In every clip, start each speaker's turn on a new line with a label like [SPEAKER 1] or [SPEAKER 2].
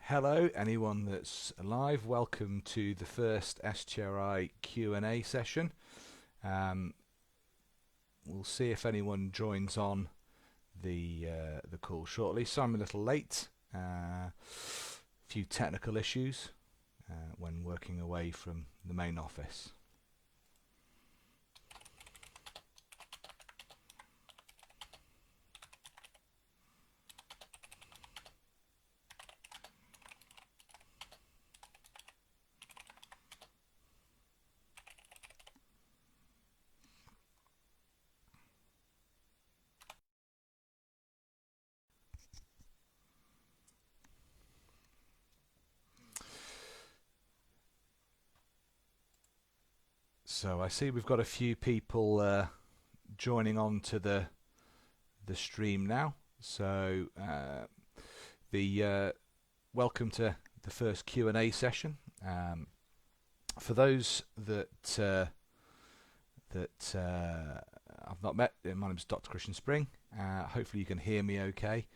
[SPEAKER 1] Hello, anyone that's live. Welcome to the first STRI Q&A session. We'll see if anyone joins on the call shortly. So I'm a little late. A few technical issues when working away from the main office. So I see we've got a few people joining on to the stream now. So welcome to the first Q&A session. For those that I've not met, my name is Dr. Christian Spring. Hopefully you can hear me okay.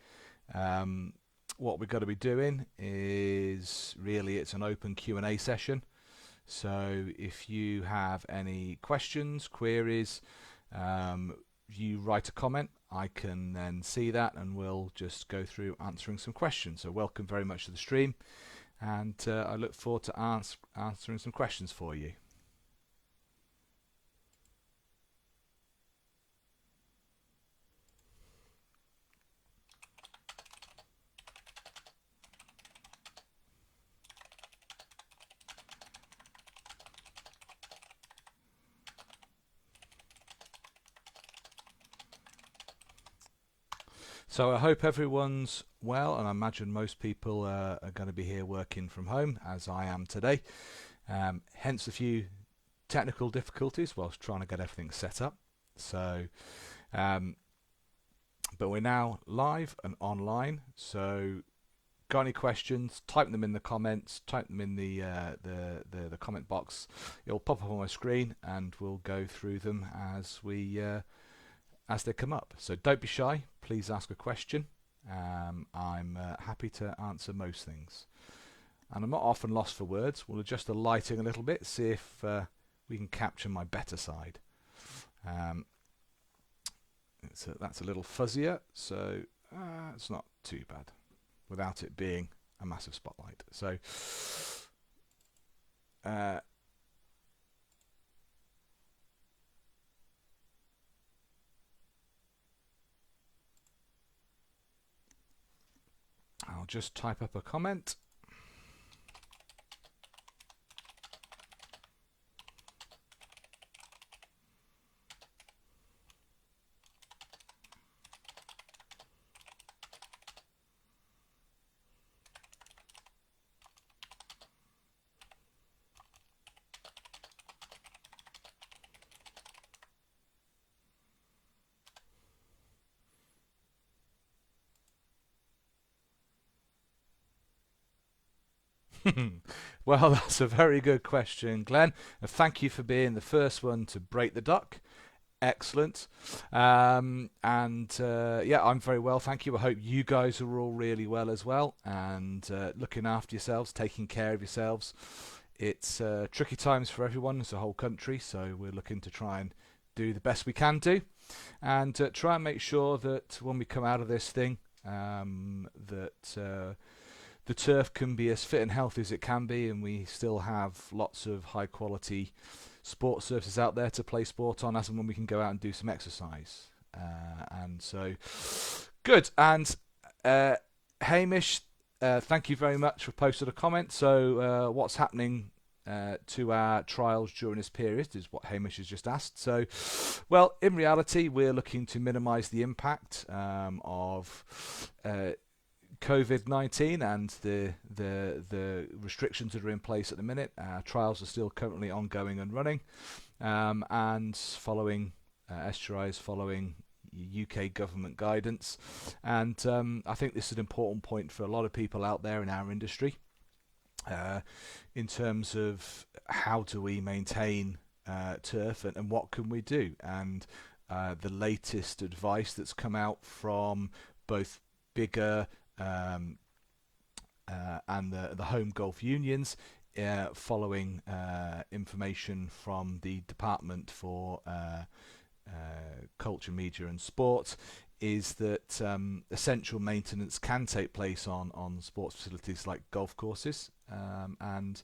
[SPEAKER 1] What we're going to be doing is it's an open Q&A session. So if you have any questions, queries, you write a comment, I can then see that and we'll just go through answering some questions. So welcome very much to the stream, and I look forward to answering some questions for you. So I hope everyone's well, and I imagine most people are going to be here working from home, as I am today. Hence a few technical difficulties whilst trying to get everything set up. So, but we're now live and online. So, got any questions? Type them in the comments. Type them in the comment box. It'll pop up on my screen, and we'll go through them as they come up. So don't be shy, please ask a question. I'm happy to answer most things. And I'm not often lost for words. We'll adjust the lighting a little bit, see if we can capture my better side. That's a little fuzzier, so it's not too bad without it being a massive spotlight. So I'll just type up a comment. Well, that's a very good question, Glenn. And thank you for being the first one to break the duck. Excellent. Yeah, I'm very well, thank you. I hope you guys are all really well as well, and looking after yourselves, taking care of yourselves. It's tricky times for everyone as the whole country, so we're looking to try and do the best we can do, and try and make sure that when we come out of this thing, that the turf can be as fit and healthy as it can be, and we still have lots of high quality sport surfaces out there to play sport on, as and when we can go out and do some exercise. And so, good. And Hamish, thank you very much for posting a comment. So what's happening to our trials during this period is what Hamish has just asked. So, well, in reality, we're looking to minimise the impact of COVID-19 and the restrictions that are in place at the minute. Trials are still currently ongoing and running, and following STRI is following UK government guidance. And I think this is an important point for a lot of people out there in our industry, in terms of how do we maintain turf, and what can we do. And the latest advice that's come out from both bigger and the home golf unions, following information from the Department for Culture, Media and Sport, is that essential maintenance can take place on sports facilities like golf courses. And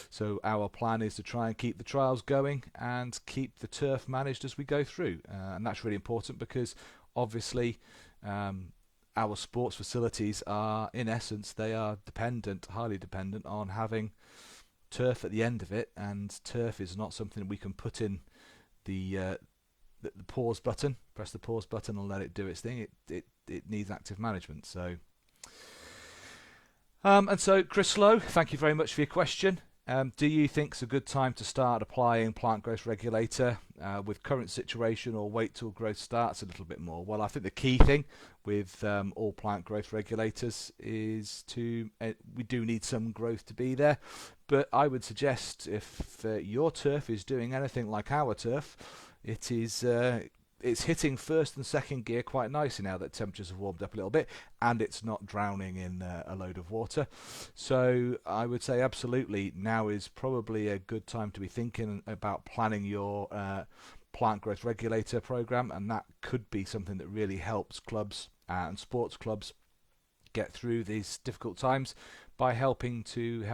[SPEAKER 1] so our plan is to try and keep the trials going and keep the turf managed as we go through. And that's really important because obviously our sports facilities are, in essence, they are dependent, highly dependent on having turf at the end of it, and turf is not something that we can put in the pause button, press the pause button and let it do its thing. It needs active management. So and so Chris Slow, thank you very much for your question. Do you think it's a good time to start applying plant growth regulator with current situation, or wait till growth starts a little bit more? Well, I think the key thing with all plant growth regulators is we do need some growth to be there, but I would suggest if your turf is doing anything like our turf, it's hitting first and second gear quite nicely now that temperatures have warmed up a little bit, and it's not drowning in a load of water. So I would say absolutely now is probably a good time to be thinking about planning your plant growth regulator program, and that could be something that really helps clubs and sports clubs get through these difficult times by helping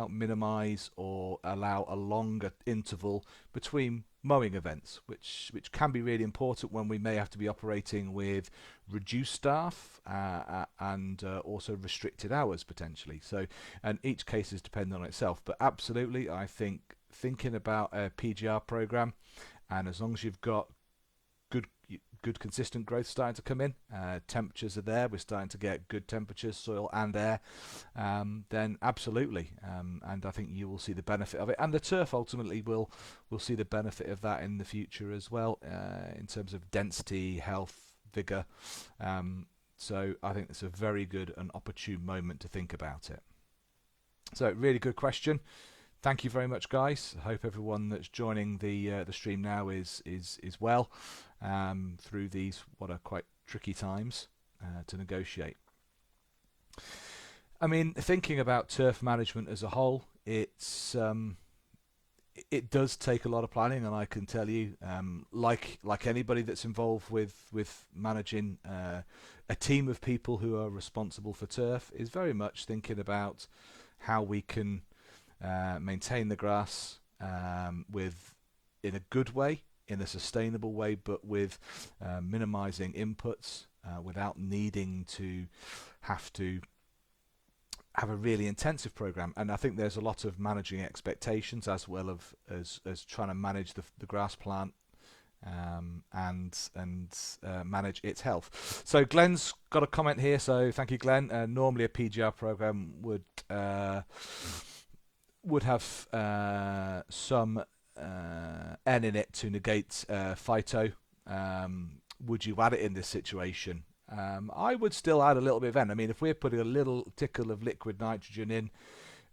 [SPEAKER 1] minimize or allow a longer interval between mowing events, which can be really important when we may have to be operating with reduced staff and also restricted hours potentially. So, and each case is dependent on itself, but absolutely I think thinking about a PGR program, and as long as you've got good consistent growth starting to come in, temperatures are there, we're starting to get good temperatures, soil and air, then absolutely, and I think you will see the benefit of it, and the turf ultimately will see the benefit of that in the future as well, in terms of density, health, vigour. So I think it's a very good and opportune moment to think about it. So really good question. Thank you very much, guys. I hope everyone that's joining the stream now is well through these what are quite tricky times to negotiate. I mean, thinking about turf management as a whole, it does take a lot of planning, and I can tell you, like anybody that's involved with managing a team of people who are responsible for turf, is very much thinking about how we can maintain the grass in a good way, in a sustainable way, but with minimizing inputs without needing to have a really intensive program. And I think there's a lot of managing expectations as well as trying to manage the grass plant and manage its health. So Glenn's got a comment here, so thank you, Glenn. Normally a PGR program would have some N in it to negate phyto. Would you add it in this situation? I would still add a little bit of N. I mean, if we're putting a little tickle of liquid nitrogen in,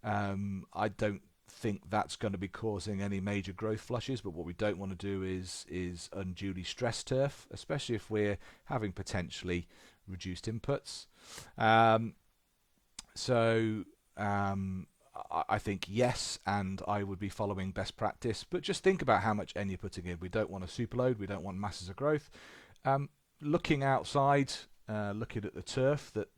[SPEAKER 1] I don't think that's going to be causing any major growth flushes. But what we don't want to do is unduly stress turf, especially if we're having potentially reduced inputs. I think yes, and I would be following best practice, but just think about how much N you're putting in. We don't want a superload, we don't want masses of growth. Looking outside, looking at the turf that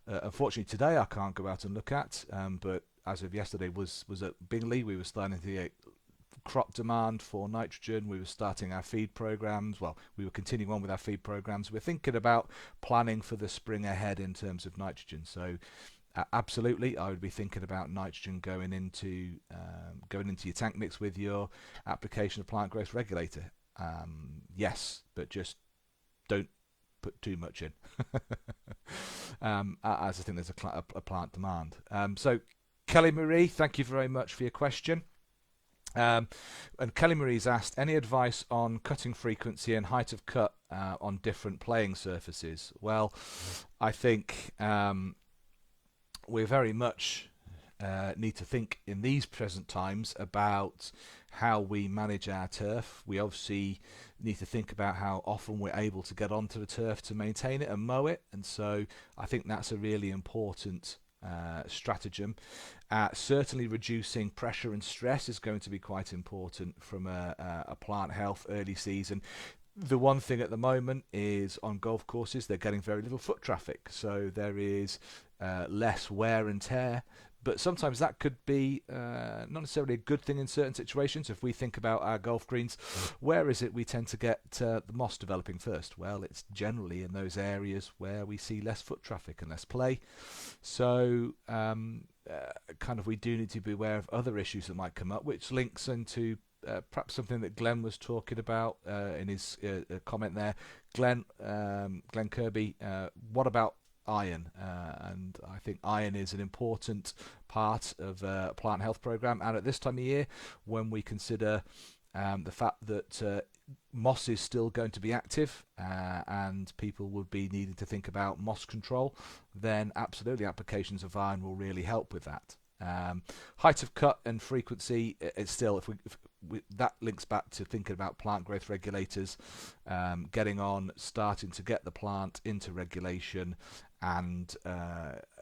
[SPEAKER 1] unfortunately today I can't go out and look at, but as of yesterday was at Bingley. We were starting to get crop demand for nitrogen. We were starting our feed programs. Well, we were continuing on with our feed programs. We're thinking about planning for the spring ahead in terms of nitrogen. So absolutely, I would be thinking about nitrogen going into your tank mix with your application of plant growth regulator. Yes, but just don't put too much in, as I think there's a plant demand. So Kelly Marie, thank you very much for your question. And Kelly Marie's asked, any advice on cutting frequency and height of cut on different playing surfaces? Well, I think we very much need to think in these present times about how we manage our turf. We obviously need to think about how often we're able to get onto the turf to maintain it and mow it, and so I think that's a really important stratagem. Certainly reducing pressure and stress is going to be quite important from a plant health early season. The one thing at the moment is on golf courses they're getting very little foot traffic, so there is less wear and tear. But sometimes that could be not necessarily a good thing in certain situations. If we think about our golf greens, where is it we tend to get the moss developing first? Well, it's generally in those areas where we see less foot traffic and less play. So kind of we do need to be aware of other issues that might come up, which links into perhaps something that Glenn was talking about in his comment there. Glenn Kirby, what about iron? And I think iron is an important part of a plant health program, and at this time of year when we consider the fact that moss is still going to be active and people would be needing to think about moss control, then absolutely applications of iron will really help with that. Height of cut and frequency, it's still, if that links back to thinking about plant growth regulators, getting on, starting to get the plant into regulation, and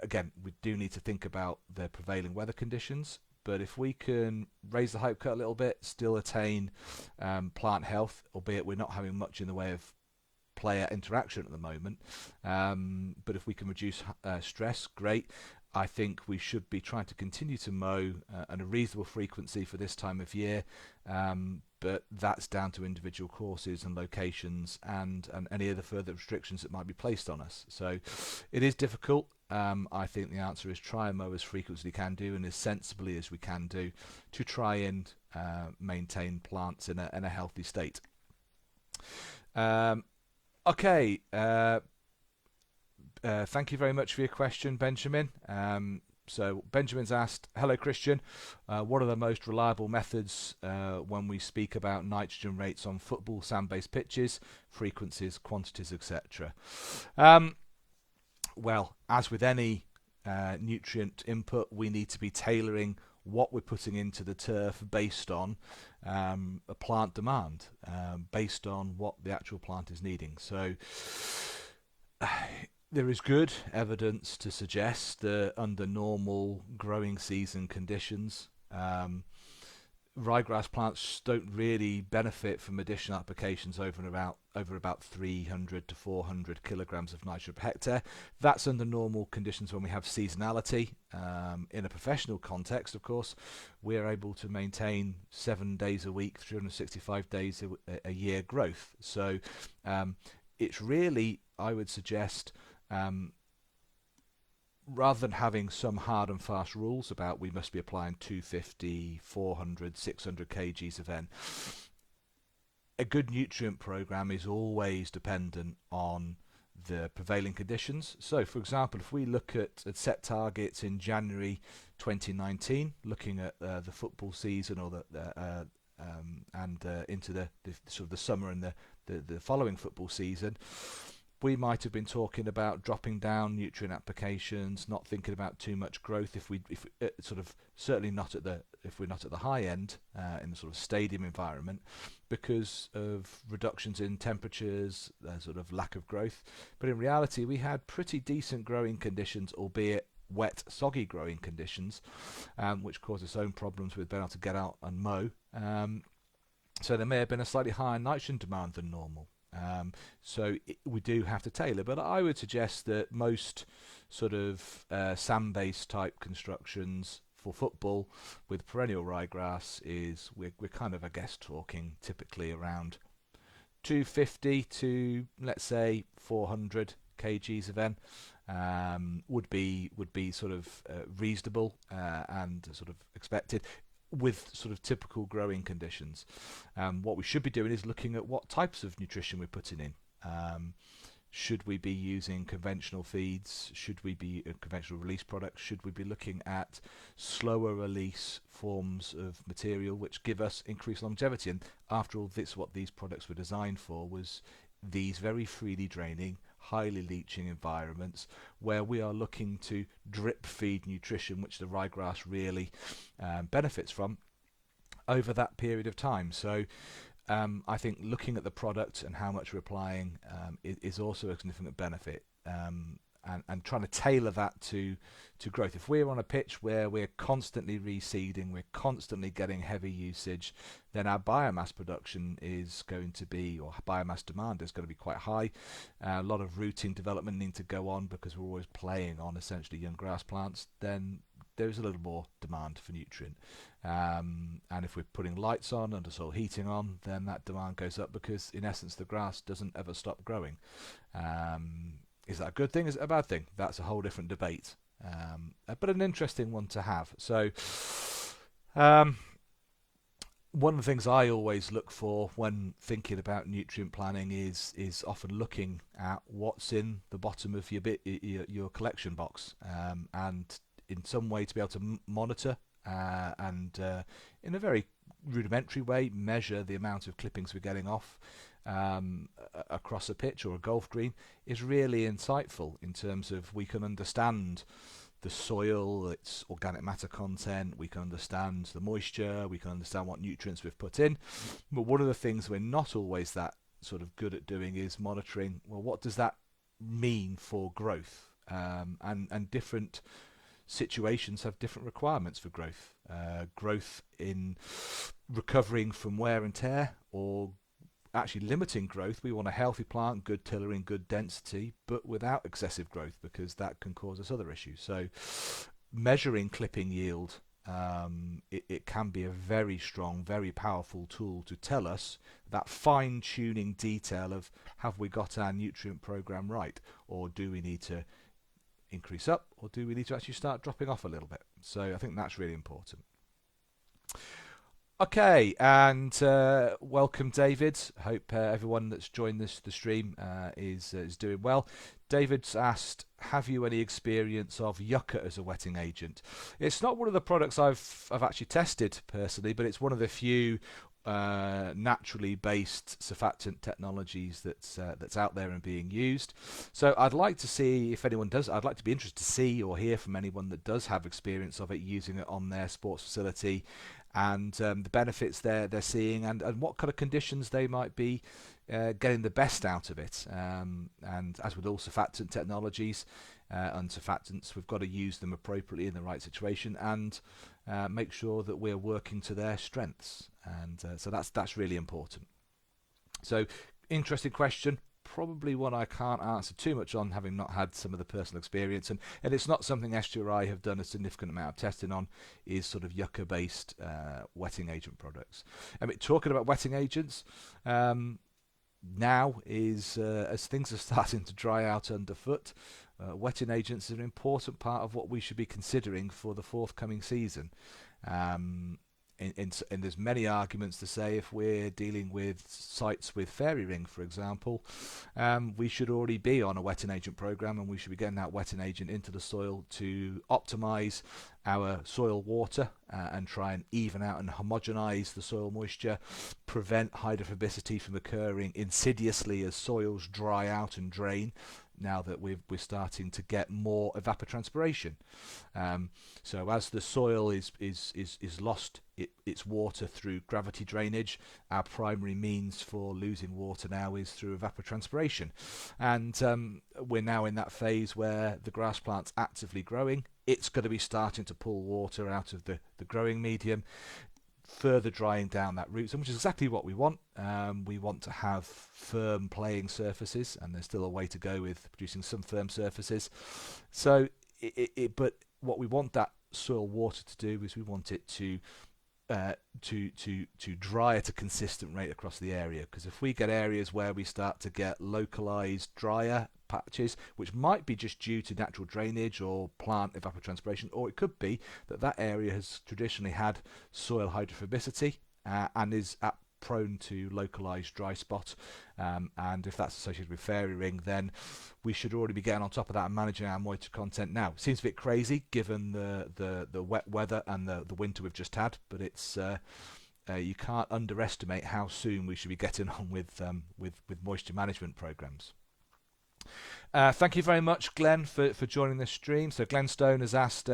[SPEAKER 1] again, we do need to think about the prevailing weather conditions. But if we can raise the height cut a little bit, still attain plant health, albeit we're not having much in the way of player interaction at the moment, but if we can reduce stress, great. I think we should be trying to continue to mow at a reasonable frequency for this time of year, but that's down to individual courses and locations and any other further restrictions that might be placed on us. So it is difficult. I think the answer is try and mow as frequently as we can do and as sensibly as we can do to try and maintain plants in a healthy state. Okay. Thank you very much for your question, Benjamin. So Benjamin's asked, hello Christian, what are the most reliable methods when we speak about nitrogen rates on football sand-based pitches, frequencies, quantities, etc.? Well, as with any nutrient input, we need to be tailoring what we're putting into the turf based on a plant demand, based on what the actual plant is needing. So there is good evidence to suggest that under normal growing season conditions, ryegrass plants don't really benefit from additional applications over about 300 to 400 kilograms of nitrogen per hectare. That's under normal conditions when we have seasonality. In a professional context, of course, we're able to maintain 7 days a week, 365 days a year growth. So it's really, I would suggest, rather than having some hard and fast rules about we must be applying 250, 400, 600 kgs of N, a good nutrient program is always dependent on the prevailing conditions. So, for example, if we look at set targets in January 2019, looking at the football season or into the sort of the summer and the following football season, we might have been talking about dropping down nutrient applications, not thinking about too much growth if sort of certainly not at the if we're not at the high end in the sort of stadium environment because of reductions in temperatures, sort of lack of growth. But in reality, we had pretty decent growing conditions, albeit wet, soggy growing conditions, which caused its own problems with being able to get out and mow. So there may have been a slightly higher nitrogen demand than normal. So we do have to tailor, but I would suggest that most sort of sand-based type constructions for football with perennial ryegrass is we're kind of, I guess, talking typically around 250 to let's say 400 kgs of N would be sort of reasonable and sort of expected, with sort of typical growing conditions. What we should be doing is looking at what types of nutrition we're putting in. Should we be using conventional feeds? Should we be conventional release products? Should we be looking at slower release forms of material which give us increased longevity? And after all, this what these products were designed for, was these very freely draining, highly leaching environments where we are looking to drip feed nutrition, which the ryegrass really benefits from over that period of time. So I think looking at the product and how much we're applying is also a significant benefit. and trying to tailor that to growth. If we're on a pitch where we're constantly reseeding, we're constantly getting heavy usage, then our biomass production is going to be, or biomass demand is going to be quite high. A lot of rooting development need to go on because we're always playing on essentially young grass plants. Then there's a little more demand for nutrient. And if we're putting lights on, undersoil heating on, then that demand goes up because in essence the grass doesn't ever stop growing. Is that a good thing? Is it a bad thing? That's a whole different debate. But an interesting one to have. So one of the things I always look for when thinking about nutrient planning is often looking at what's in the bottom of your collection box, and in some way to be able to monitor and in a very rudimentary way measure the amount of clippings we're getting off across a pitch or a golf green is really insightful in terms of we can understand the soil, its organic matter content, we can understand the moisture, we can understand what nutrients we've put in. But one of the things we're not always that sort of good at doing is monitoring, well, what does that mean for growth? And different situations have different requirements for growth. Growth in recovering from wear and tear, or actually limiting growth. We want a healthy plant, good tillering, good density, but without excessive growth, because that can cause us other issues. So measuring clipping yield, it can be a very strong, very powerful tool to tell us that fine-tuning detail of, have we got our nutrient program right, or do we need to increase up, or do we need to actually start dropping off a little bit? So I think that's really important. Okay, and welcome, David. Hope everyone that's joined the stream is doing well. David's asked, have you any experience of yucca as a wetting agent? It's not one of the products I've actually tested personally, but it's one of the few naturally based surfactant technologies that's out there and being used. So I'd like to see if anyone does. I'd like to be interested to see or hear from anyone that does have experience of it, using it on their sports facility, and the benefits they're seeing, and what kind of conditions they might be getting the best out of it. And as with all surfactant technologies and surfactants, we've got to use them appropriately in the right situation and make sure that we're working to their strengths. And so that's really important. So interesting question. Probably one I can't answer too much on, having not had some of the personal experience, and it's not something STRI have done a significant amount of testing on, is sort of yucca based wetting agent products. I mean, talking about wetting agents, now is as things are starting to dry out underfoot, wetting agents is an important part of what we should be considering for the forthcoming season. And there's many arguments to say, if we're dealing with sites with fairy ring, for example, we should already be on a wetting agent program, and we should be getting that wetting agent into the soil to optimize our soil water and try and even out and homogenize the soil moisture, prevent hydrophobicity from occurring insidiously as soils dry out and drain, now that we're starting to get more evapotranspiration. So as the soil is lost its water through gravity drainage, our primary means for losing water now is through evapotranspiration. And we're now in that phase where the grass plant's actively growing. It's going to be starting to pull water out of the growing medium, further drying down that root zone, which is exactly what we want. We want to have firm playing surfaces, and there's still a way to go with producing some firm surfaces. So, but what we want that soil water to do is we want it to dry at a consistent rate across the area. Because if we get areas where we start to get localized drier patches, which might be just due to natural drainage or plant evapotranspiration, or it could be that area has traditionally had soil hydrophobicity and is prone to localized dry spot, and if that's associated with fairy ring, then we should already be getting on top of that and managing our moisture content now. Seems a bit crazy given the wet weather and the winter we've just had, but it's you can't underestimate how soon we should be getting on with moisture management programs. Thank you very much, Glenn, for joining this stream. So Glenn Stone has asked,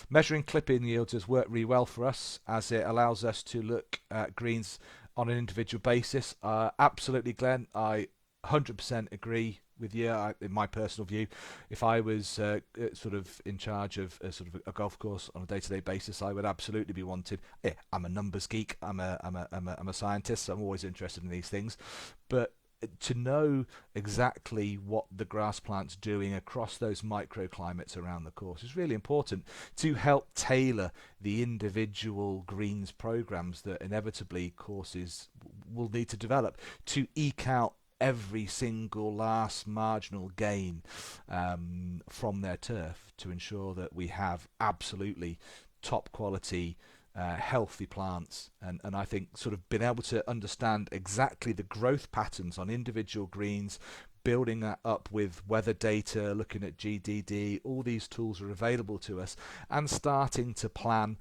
[SPEAKER 1] measuring clipping yields has worked really well for us, as it allows us to look at greens on an individual basis. Absolutely, Glenn, I 100% agree with you. In my personal view, if I was sort of in charge of sort of a golf course on a day-to-day basis, I would absolutely be wanted. Yeah, I'm a numbers geek. I'm a scientist. So I'm always interested in these things, but to know exactly what the grass plant's doing across those microclimates around the course is really important to help tailor the individual greens programs that inevitably courses will need to develop to eke out every single last marginal gain from their turf to ensure that we have absolutely top quality healthy plants, and I think sort of being able to understand exactly the growth patterns on individual greens, building that up with weather data, looking at GDD, all these tools are available to us, and starting to plan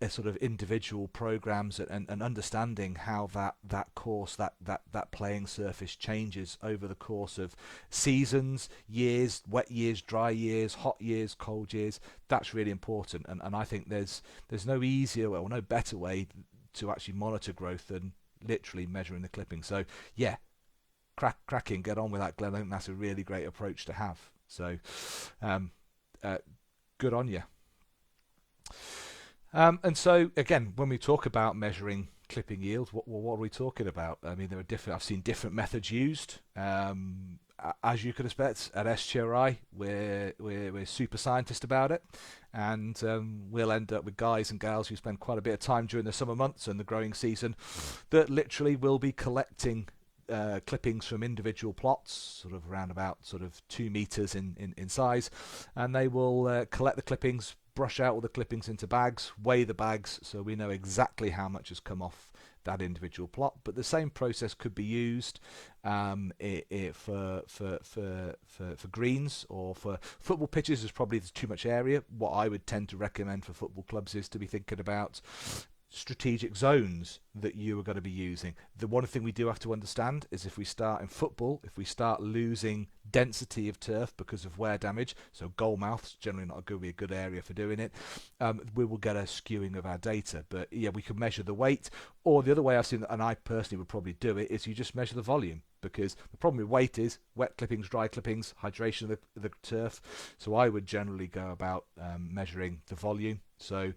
[SPEAKER 1] a sort of individual programs and understanding how that course, that playing surface changes over the course of seasons, years, wet years, dry years, hot years, cold years. That's really important, and I think there's no easier or no better way to actually monitor growth than literally measuring the clippings. So yeah, cracking, get on with that, Glenn. I think that's a really great approach to have. So good on you. And so again, when we talk about measuring clipping yield, what are we talking about? I mean, there are different. I've seen different methods used. As you could expect, at STRI, we're super scientist about it, and we'll end up with guys and gals who spend quite a bit of time during the summer months and the growing season that literally will be collecting clippings from individual plots, sort of around about sort of 2 meters in size, and they will collect the clippings, brush out all the clippings into bags, weigh the bags so we know exactly how much has come off that individual plot. But the same process could be used for greens, or for football pitches. There's probably too much area. What I would tend to recommend for football clubs is to be thinking about strategic zones that you are going to be using. The one thing we do have to understand is if we start in football, if we start losing density of turf because of wear damage, so goal mouth's generally not going to be a good area for doing it, we will get a skewing of our data. But yeah, we can measure the weight, or the other way I've seen, and I personally would probably do it, is you just measure the volume, because the problem with weight is wet clippings, dry clippings, hydration of the turf. So I would generally go about measuring the volume. So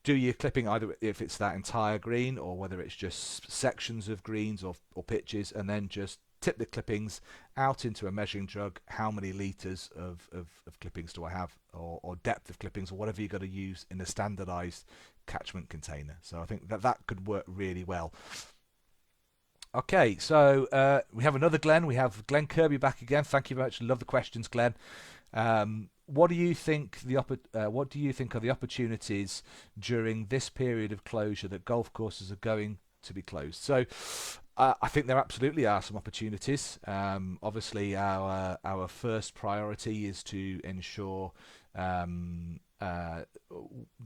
[SPEAKER 1] do your clipping either if it's that entire green, or whether it's just sections of greens or pitches, and then just tip the clippings out into a measuring jug. How many litres of clippings do I have, or depth of clippings, or whatever you've got to use in a standardised catchment container. So I think that could work really well. Okay, so we have another Glenn. We have Glenn Kirby back again. Thank you very much. Love the questions, Glenn. What do you think are the opportunities during this period of closure that golf courses are going to be closed? So I think there absolutely are some opportunities. Obviously, our first priority is to ensure the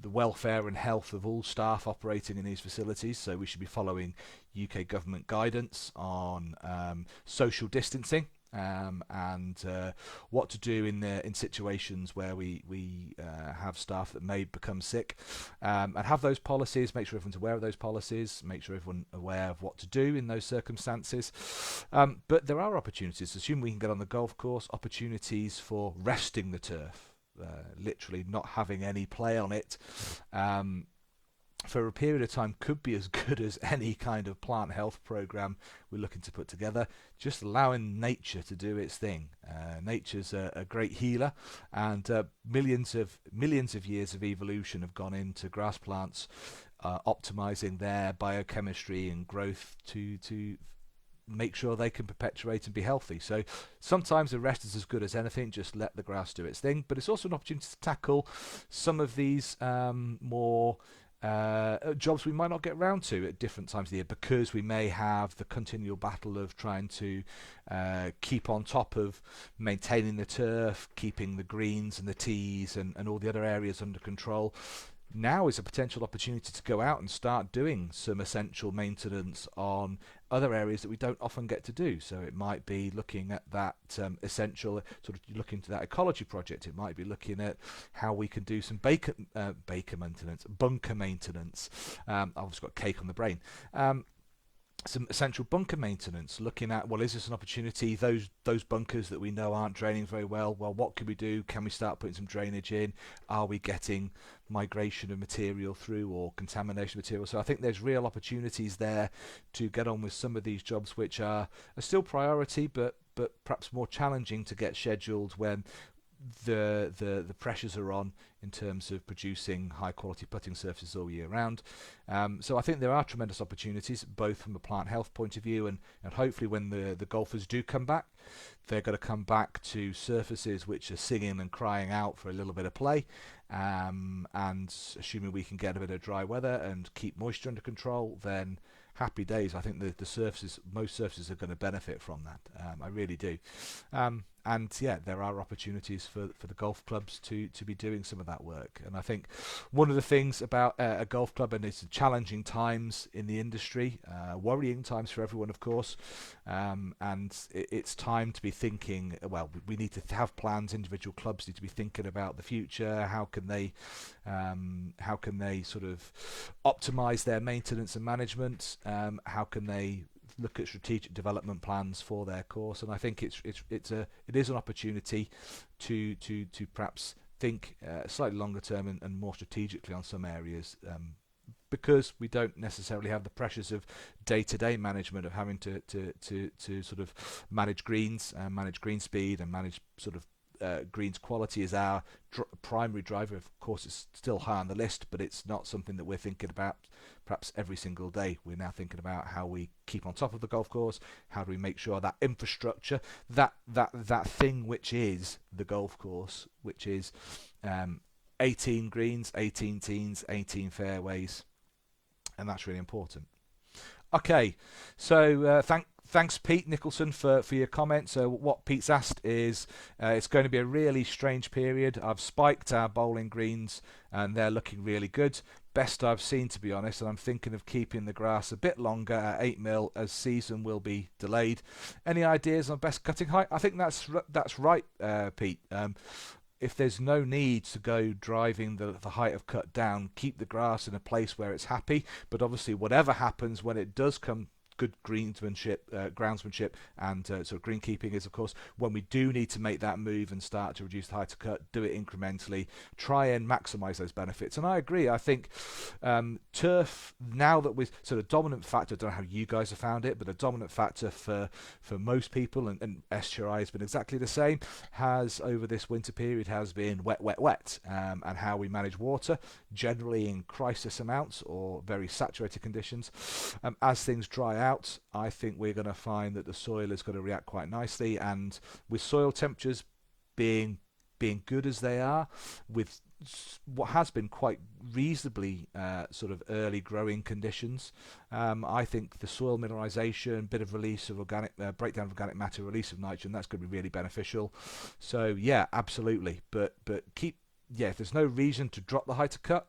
[SPEAKER 1] welfare and health of all staff operating in these facilities. So we should be following UK government guidance on social distancing. And what to do in situations where we have staff that may become sick, and have those policies, make sure everyone's aware of those policies, make sure everyone's aware of what to do in those circumstances. But there are opportunities, assume we can get on the golf course, opportunities for resting the turf, literally not having any play on it for a period of time could be as good as any kind of plant health program we're looking to put together. Just allowing nature to do its thing. Nature's a great healer, and millions of years of evolution have gone into grass plants, optimizing their biochemistry and growth to make sure they can perpetuate and be healthy. So sometimes the rest is as good as anything, just let the grass do its thing. But it's also an opportunity to tackle some of these more jobs we might not get round to at different times of the year, because we may have the continual battle of trying to keep on top of maintaining the turf, keeping the greens and the tees and all the other areas under control. Now is a potential opportunity to go out and start doing some essential maintenance on other areas that we don't often get to do. So it might be looking at that essential, sort of looking to that ecology project. It might be looking at how we can do some bunker maintenance. I've just got cake on the brain. some essential bunker maintenance, looking at, well, is this an opportunity, those bunkers that we know aren't draining very well, well, what can we do? Can we start putting some drainage in? Are we getting migration of material through, or contamination of material? So I think there's real opportunities there to get on with some of these jobs which are still priority, but perhaps more challenging to get scheduled when the pressures are on in terms of producing high quality putting surfaces all year round. So I think there are tremendous opportunities, both from a plant health point of view, and hopefully when the golfers do come back, they're going to come back to surfaces which are singing and crying out for a little bit of play. And assuming we can get a bit of dry weather and keep moisture under control, then happy days. I think the surfaces, most surfaces, are going to benefit from that. I really do. And yeah, there are opportunities for the golf clubs to be doing some of that work. And I think one of the things about a golf club, and it's challenging times in the industry, worrying times for everyone, of course, and it's time to be thinking, well, we need to have plans. Individual clubs need to be thinking about the future. How can they sort of optimize their maintenance and management? How can they look at strategic development plans for their course? And I think it is an opportunity to perhaps think slightly longer term and more strategically on some areas, because we don't necessarily have the pressures of day-to-day management, of having to sort of manage greens, manage green speed, and manage sort of greens quality is our primary driver. Of course, it's still high on the list, but it's not something that we're thinking about perhaps every single day. We're now thinking about how we keep on top of the golf course. How do we make sure that infrastructure, that thing which is the golf course, which is 18 greens, 18 tees, 18 fairways, and that's really important. Okay, so thanks Pete Nicholson for your comment. So what Pete's asked is, it's going to be a really strange period. I've spiked our bowling greens and they're looking really good. Best I've seen, to be honest, and I'm thinking of keeping the grass a bit longer at 8 mil as season will be delayed. Any ideas on best cutting height? I think that's right, Pete. If there's no need to go driving the height of cut down, keep the grass in a place where it's happy. But obviously, whatever happens when it does come good groundsmanship, and sort of greenkeeping is, of course, when we do need to make that move and start to reduce the height of cut, do it incrementally, try and maximise those benefits. And I agree. I think turf, now that with sort of dominant factor, I don't know how you guys have found it, but the dominant factor for most people, and STRI has been exactly the same, has over this winter period has been wet, and how we manage water, generally in crisis amounts or very saturated conditions. As things dry out, I think we're going to find that the soil is going to react quite nicely, and with soil temperatures being good as they are, with what has been quite reasonably sort of early growing conditions, I think the soil mineralisation, bit of release of organic breakdown of organic matter, release of nitrogen, that's going to be really beneficial. So yeah, absolutely. But if there's no reason to drop the height of cut,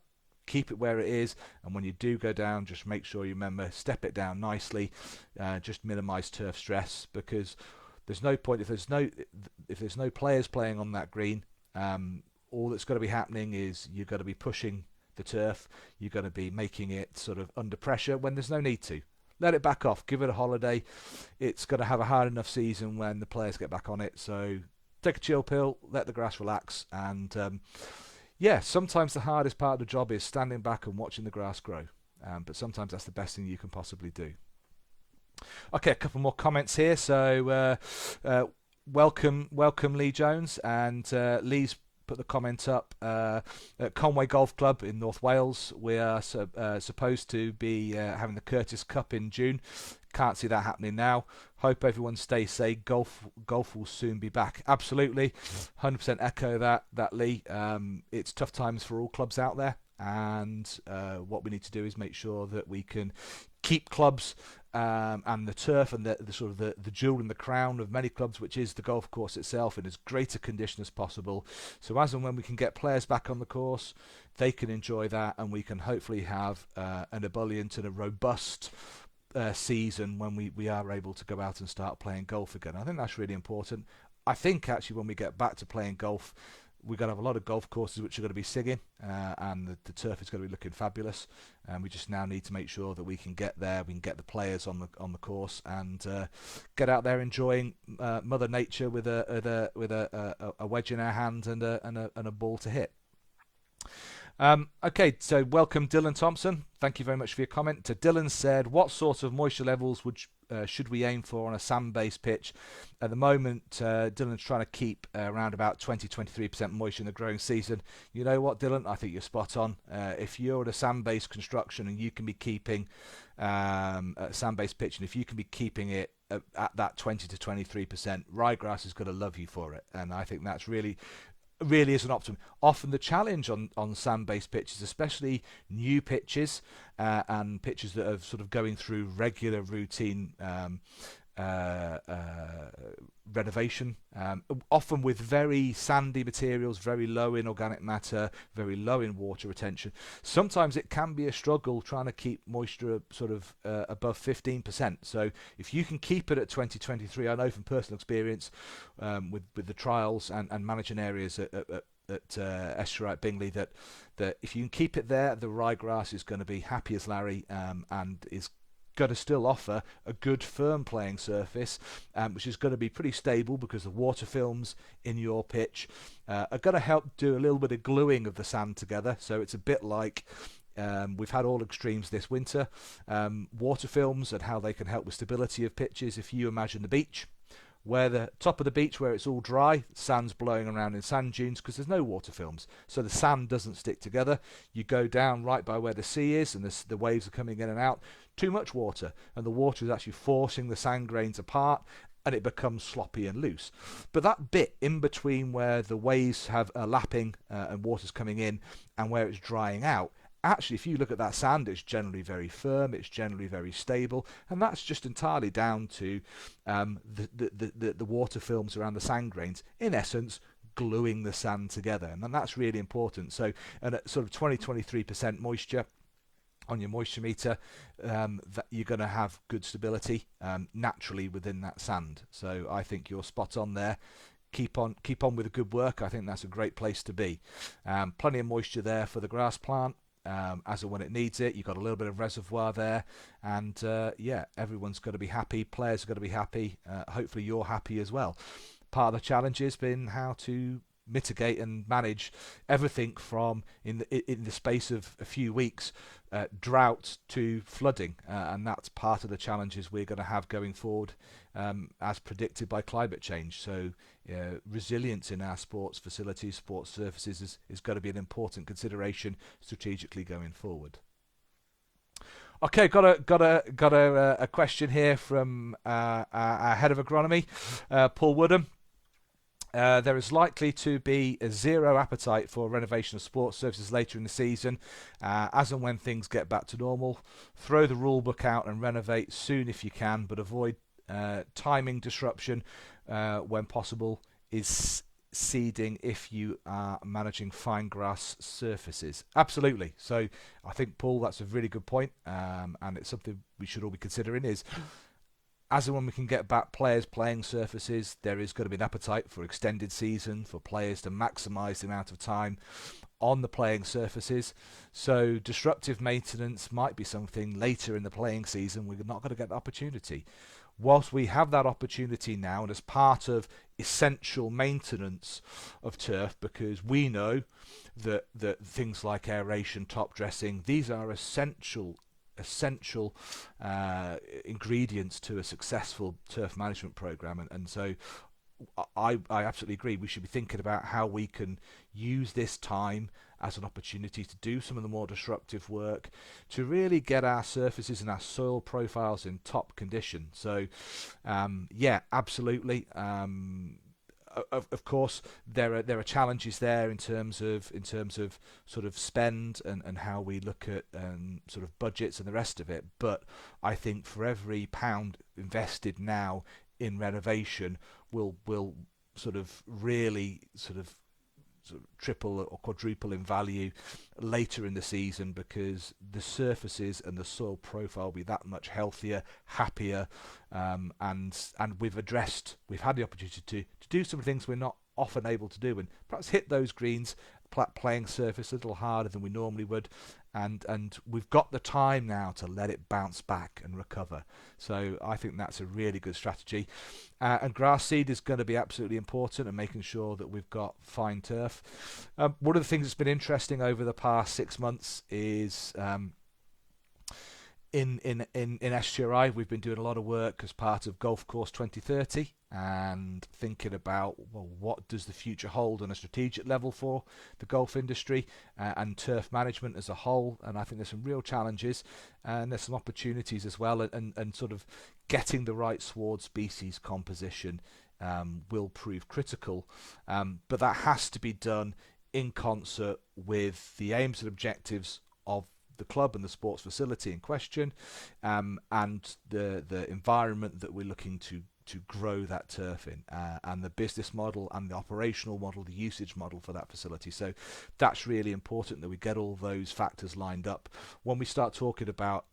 [SPEAKER 1] keep it where it is, and when you do go down, just make sure you remember, step it down nicely, just minimise turf stress, because there's no point if there's no players playing on that green. All that's got to be happening is you've got to be pushing the turf, you've got to be making it sort of under pressure when there's no need to. Let it back off, give it a holiday. It's going to have a hard enough season when the players get back on it, so take a chill pill, let the grass relax, and yeah, sometimes the hardest part of the job is standing back and watching the grass grow, but sometimes that's the best thing you can possibly do. Okay, a couple more comments here. So welcome Lee Jones, and Lee's put the comment up. At Conway Golf Club in North Wales, we are supposed to be having the Curtis Cup in June. Can't see that happening now. Hope everyone stays safe. Golf will soon be back. Absolutely, 100% echo that Lee. It's tough times for all clubs out there, and what we need to do is make sure that we can keep clubs and the turf and the sort of the jewel in the crown of many clubs, which is the golf course itself, in as great a condition as possible. So as and when we can get players back on the course, they can enjoy that, and we can hopefully have an ebullient and a robust season when we are able to go out and start playing golf again. I think that's really important. I think actually when we get back to playing golf, We're going to have a lot of golf courses which are going to be singing, and the turf is going to be looking fabulous. And we just now need to make sure that we can get there, we can get the players on the course, and get out there enjoying Mother Nature with a wedge in our hand and a ball to hit. Okay, so welcome Dylan Thompson. Thank you very much for your comment. Dylan said, what sort of moisture levels should we aim for on a sand-based pitch? At the moment, Dylan's trying to keep around about 20-23% moisture in the growing season. You know what, Dylan? I think you're spot on. If you're at a sand-based construction and you can be keeping a sand-based pitch, and if you can be keeping it at that 20-23%, ryegrass is going to love you for it. And I think that's really is an optimum. Often the challenge on sand-based pitches, especially new pitches and pitches that are sort of going through regular routine renovation, often with very sandy materials, very low in organic matter, very low in water retention. Sometimes it can be a struggle trying to keep moisture sort of above 15%. So if you can keep it at 20-23, I know from personal experience with the trials and managing areas at STRI at Bingley that if you can keep it there, the ryegrass is going to be happy as Larry and is going to still offer a good firm playing surface, which is going to be pretty stable because the water films in your pitch are going to help do a little bit of gluing of the sand together. So it's a bit like we've had all extremes this winter, water films and how they can help with stability of pitches. If you imagine the beach, where the top of the beach where it's all dry, sand's blowing around in sand dunes because there's no water films, so the sand doesn't stick together. You go down right by where the sea is and the waves are coming in and out, too much water, and the water is actually forcing the sand grains apart and it becomes sloppy and loose. But that bit in between where the waves have lapping and water's coming in and where it's drying out, actually, if you look at that sand, it's generally very firm, it's generally very stable, and that's just entirely down to the water films around the sand grains, in essence, gluing the sand together, and that's really important. So, and at sort of 20-23% moisture on your moisture meter, that you're going to have good stability naturally within that sand. So I think you're spot on there. Keep on with the good work. I think that's a great place to be. Plenty of moisture there for the grass plant. As and when it needs it, you've got a little bit of reservoir there, and yeah, everyone's going to be happy, players are going to be happy, hopefully you're happy as well. Part of the challenge has been how to mitigate and manage everything from in the space of a few weeks, drought to flooding, and that's part of the challenges we're going to have going forward, as predicted by climate change. So resilience in our sports facilities, sports surfaces is going to be an important consideration strategically going forward. Okay, got a question here from our head of agronomy, Paul Woodham. There is likely to be a zero appetite for renovation of sports surfaces later in the season, as and when things get back to normal. Throw the rule book out and renovate soon if you can, but avoid timing disruption when possible. Is seeding if you are managing fine grass surfaces. Absolutely. So I think, Paul, that's a really good point, and it's something we should all be considering is, as and when we can get back players playing surfaces, there is going to be an appetite for extended season, for players to maximise the amount of time on the playing surfaces. So disruptive maintenance might be something later in the playing season we're not going to get the opportunity. Whilst we have that opportunity now, and as part of essential maintenance of turf, because we know that things like aeration, top dressing, these are essential ingredients to a successful turf management program, and so I absolutely agree. We should be thinking about how we can use this time as an opportunity to do some of the more disruptive work to really get our surfaces and our soil profiles in top condition. So yeah, absolutely. Of course, there are challenges there in terms of sort of spend and how we look at sort of budgets and the rest of it. But I think for every pound invested now in renovation will sort of really sort of sort of triple or quadruple in value later in the season, because the surfaces and the soil profile will be that much healthier, happier, and we've had the opportunity to do some things we're not often able to do, and perhaps hit those greens playing surface a little harder than we normally would, and we've got the time now to let it bounce back and recover. So I think that's a really good strategy. And grass seed is going to be absolutely important, and making sure that we've got fine turf. One of the things that's been interesting over the past 6 months is in STRI, we've been doing a lot of work as part of Golf Course 2030 and thinking about, well, what does the future hold on a strategic level for the golf industry and turf management as a whole. And I think there's some real challenges and there's some opportunities as well, and sort of getting the right sward species composition will prove critical, but that has to be done in concert with the aims and objectives of the club and the sports facility in question, and the environment that we're looking to grow that turf in, and the business model and the operational model, the usage model for that facility. So that's really important that we get all those factors lined up when we start talking about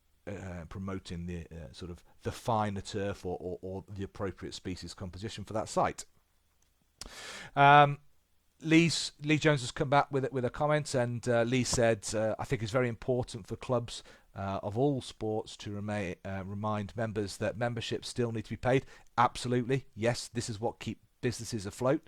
[SPEAKER 1] promoting the sort of the finer turf or the appropriate species composition for that site. Lee Jones has come back with a comment, and Lee said, I think it's very important for clubs of all sports to remind members that memberships still need to be paid. Absolutely, yes, this is what keeps businesses afloat.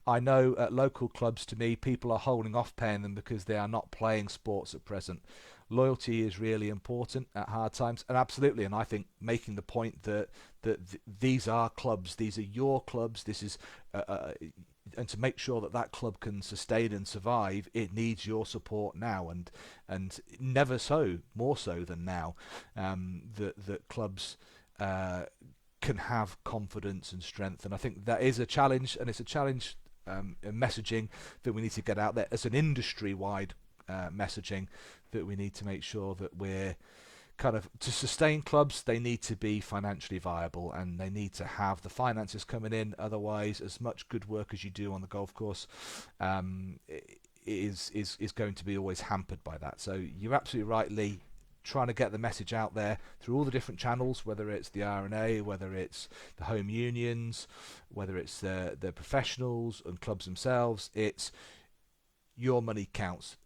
[SPEAKER 1] I know at local clubs, to me, people are holding off paying them because they are not playing sports at present. Loyalty is really important at hard times, and absolutely, and I think making the point that these are clubs, these are your clubs, this is and to make sure that that club can sustain and survive, it needs your support now, and never more so than now, that clubs can have confidence and strength. And I think that is a challenge, and it's a challenge messaging that we need to get out there as an industry-wide messaging, that we need to make sure that we're kind of, to sustain clubs, they need to be financially viable and they need to have the finances coming in. Otherwise, as much good work as you do on the golf course is going to be always hampered by that. So you're absolutely right, Lee, trying to get the message out there through all the different channels, whether it's the R&A, whether it's the home unions, whether it's the professionals and clubs themselves. It's your money counts.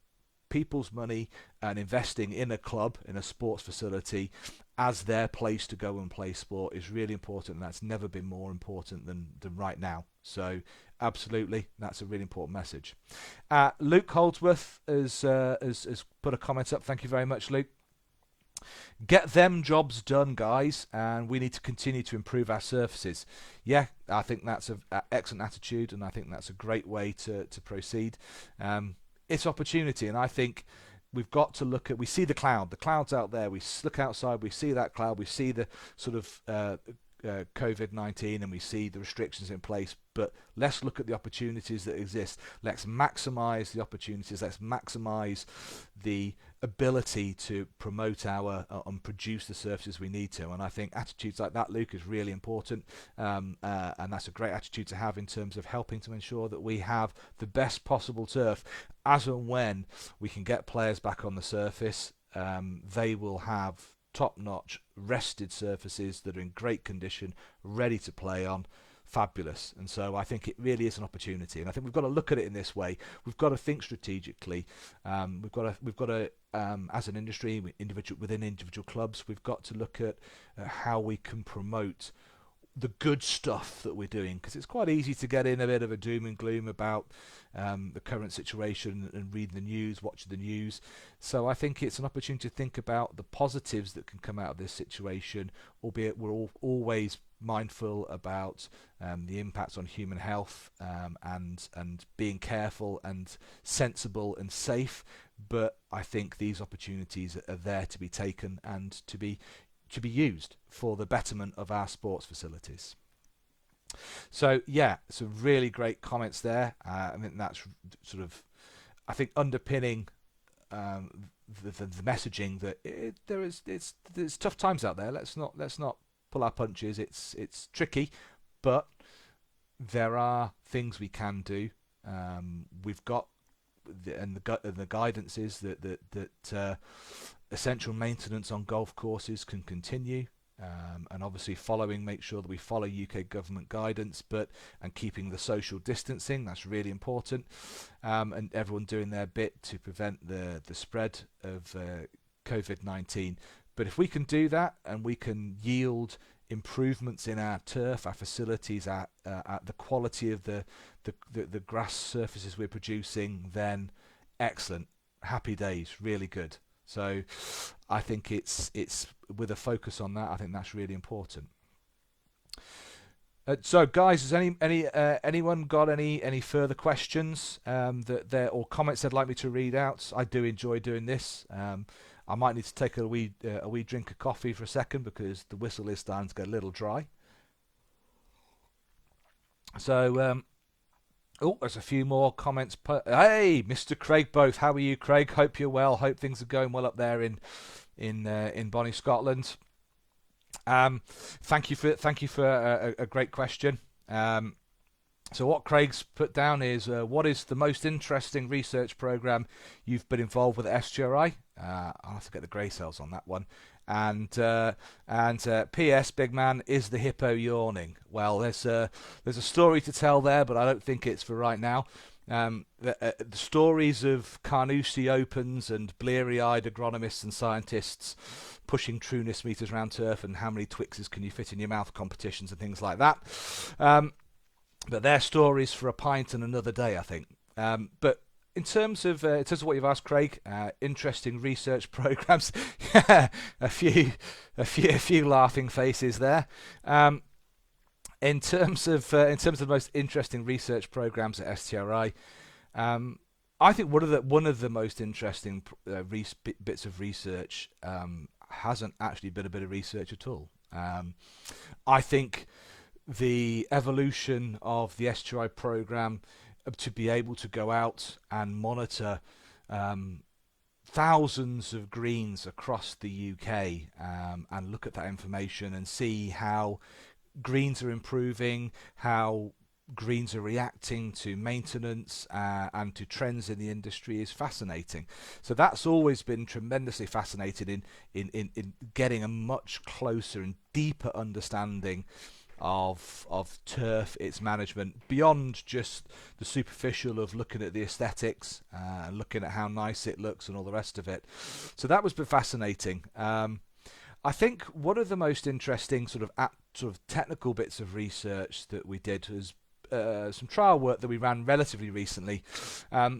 [SPEAKER 1] People's money and investing in a club, in a sports facility as their place to go and play sport is really important, and that's never been more important than right now. So absolutely, that's a really important message. Luke Holdsworth has put a comment up. Thank you very much, Luke. Get them jobs done, guys, and we need to continue to improve our surfaces. Yeah, I think that's an excellent attitude, and I think that's a great way to proceed. It's opportunity, and I think we've got to look at, we see the cloud's out there, we look outside, we see that cloud, we see the sort of COVID-19, and we see the restrictions in place, but let's look at the opportunities that exist. Let's maximize the opportunities, let's maximize the ability to promote our and produce the services we need to. And I think attitudes like that, Luke, is really important, and that's a great attitude to have in terms of helping to ensure that we have the best possible turf as and when we can get players back on the surface. They will have top-notch rested surfaces that are in great condition, ready to play on. Fabulous. And so I think it really is an opportunity, and I think we've got to look at it in this way. We've got to think strategically. We've got to as an industry, within individual clubs, we've got to look at how we can promote the good stuff that we're doing, because it's quite easy to get in a bit of a doom and gloom about the current situation and reading the news, watching the news. So I think it's an opportunity to think about the positives that can come out of this situation, albeit we're always mindful about the impacts on human health, and being careful and sensible and safe. But I think these opportunities are there to be taken and to be used for the betterment of our sports facilities. So yeah, some really great comments there. I think that's sort of, I think, underpinning the messaging that there's tough times out there. Let's not pull our punches. It's tricky, but there are things we can do We've got the guidance is that essential maintenance on golf courses can continue. And obviously make sure that we follow UK government guidance, and keeping the social distancing, that's really important, and everyone doing their bit to prevent the spread of COVID-19. But if we can do that and we can yield improvements in our turf, our facilities, at the quality of the grass surfaces we're producing, then excellent, happy days, really good. So I think it's with a focus on that, I think that's really important. So guys, has anyone got any further questions or comments they'd like me to read out? I do enjoy doing this. I might need to take a wee drink of coffee for a second because the whistle is starting to get a little dry. So there's a few more comments. Hey, Mr. Craig Both, how are you, Craig? Hope you're well. Hope things are going well up there in Bonnie, Scotland. Thank you for a great question. So what Craig's put down is, what is the most interesting research program you've been involved with at STRI? I'll have to get the grey cells on that one. And P.S. Big man, is the hippo yawning? Well, there's a story to tell there, but I don't think it's for right now. The stories of Carnoustie Opens and bleary-eyed agronomists and scientists pushing trueness meters around turf and how many Twixes can you fit in your mouth competitions and things like that. But they're stories for a pint and another day, I think. But in terms of what you've asked, Craig, interesting research programs. a few laughing faces there. In terms of the most interesting research programs at STRI, I think one of the most interesting bits of research hasn't actually been a bit of research at all. I think the evolution of the STRI program to be able to go out and monitor thousands of greens across the UK and look at that information and see how greens are improving, how greens are reacting to maintenance and to trends in the industry is fascinating. So that's always been tremendously fascinating in getting a much closer and deeper understanding of turf, its management, beyond just the superficial of looking at the aesthetics and looking at how nice it looks and all the rest of it. So that was fascinating. I think one of the most interesting sort of technical bits of research that we did was some trial work that we ran relatively recently,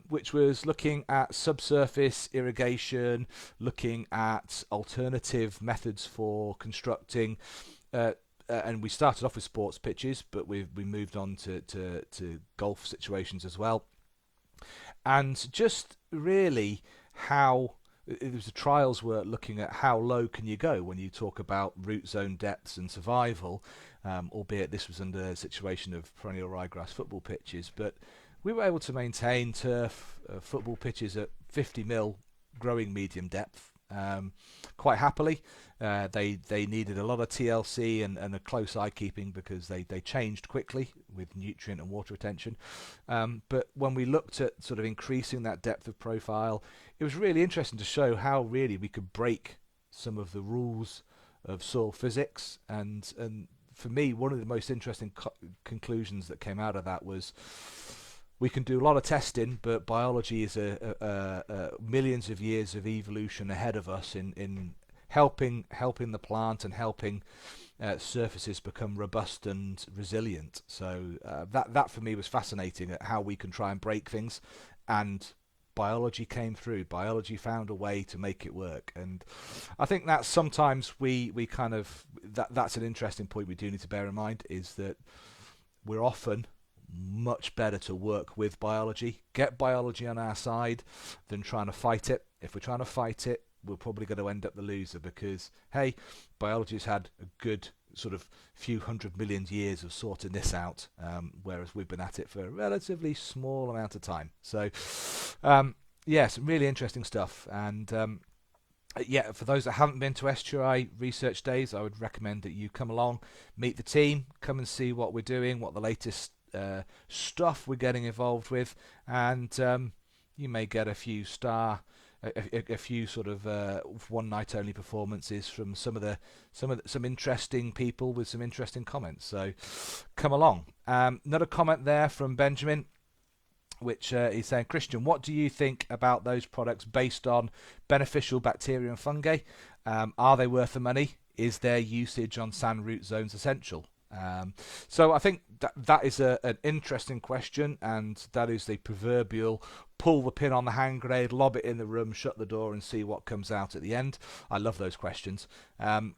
[SPEAKER 1] which was looking at subsurface irrigation, looking at alternative methods for constructing and we started off with sports pitches, but we moved on to golf situations as well. And just really how it was the trials were looking at how low can you go when you talk about root zone depths and survival, albeit this was under a situation of perennial ryegrass football pitches. But we were able to maintain turf football pitches at 50 mil growing medium depth quite happily. They needed a lot of TLC and a close eye keeping because they changed quickly with nutrient and water retention. But when we looked at sort of increasing that depth of profile, it was really interesting to show how really we could break some of the rules of soil physics. And for me, one of the most interesting conclusions that came out of that was we can do a lot of testing, but biology is a millions of years of evolution ahead of us in helping the plant and helping surfaces become robust and resilient. So that for me was fascinating, at how we can try and break things, and biology came through. Biology found a way to make it work, and I think that sometimes we kind of that's an interesting point we do need to bear in mind, is that we're often much better to work with biology, get biology on our side, than trying to fight it. If we're trying to fight it, we're probably going to end up the loser, because hey, biology's had a good sort of few 100 million years of sorting this out, whereas we've been at it for a relatively small amount of time. So yeah, some really interesting stuff. And yeah, for those that haven't been to STRI Research Days, I would recommend that you come along, meet the team, come and see what we're doing, what the latest stuff we're getting involved with, and you may get a few sort of one night only performances from some interesting people with some interesting comments. So come along. Another comment there from Benjamin, which is saying, Christian, what do you think about those products based on beneficial bacteria and fungi? Are they worth the money? Is their usage on sand root zones essential? So I think that is an interesting question, and that is the proverbial pull the pin on the hand grenade, lob it in the room, shut the door, and see what comes out at the end. I love those questions. So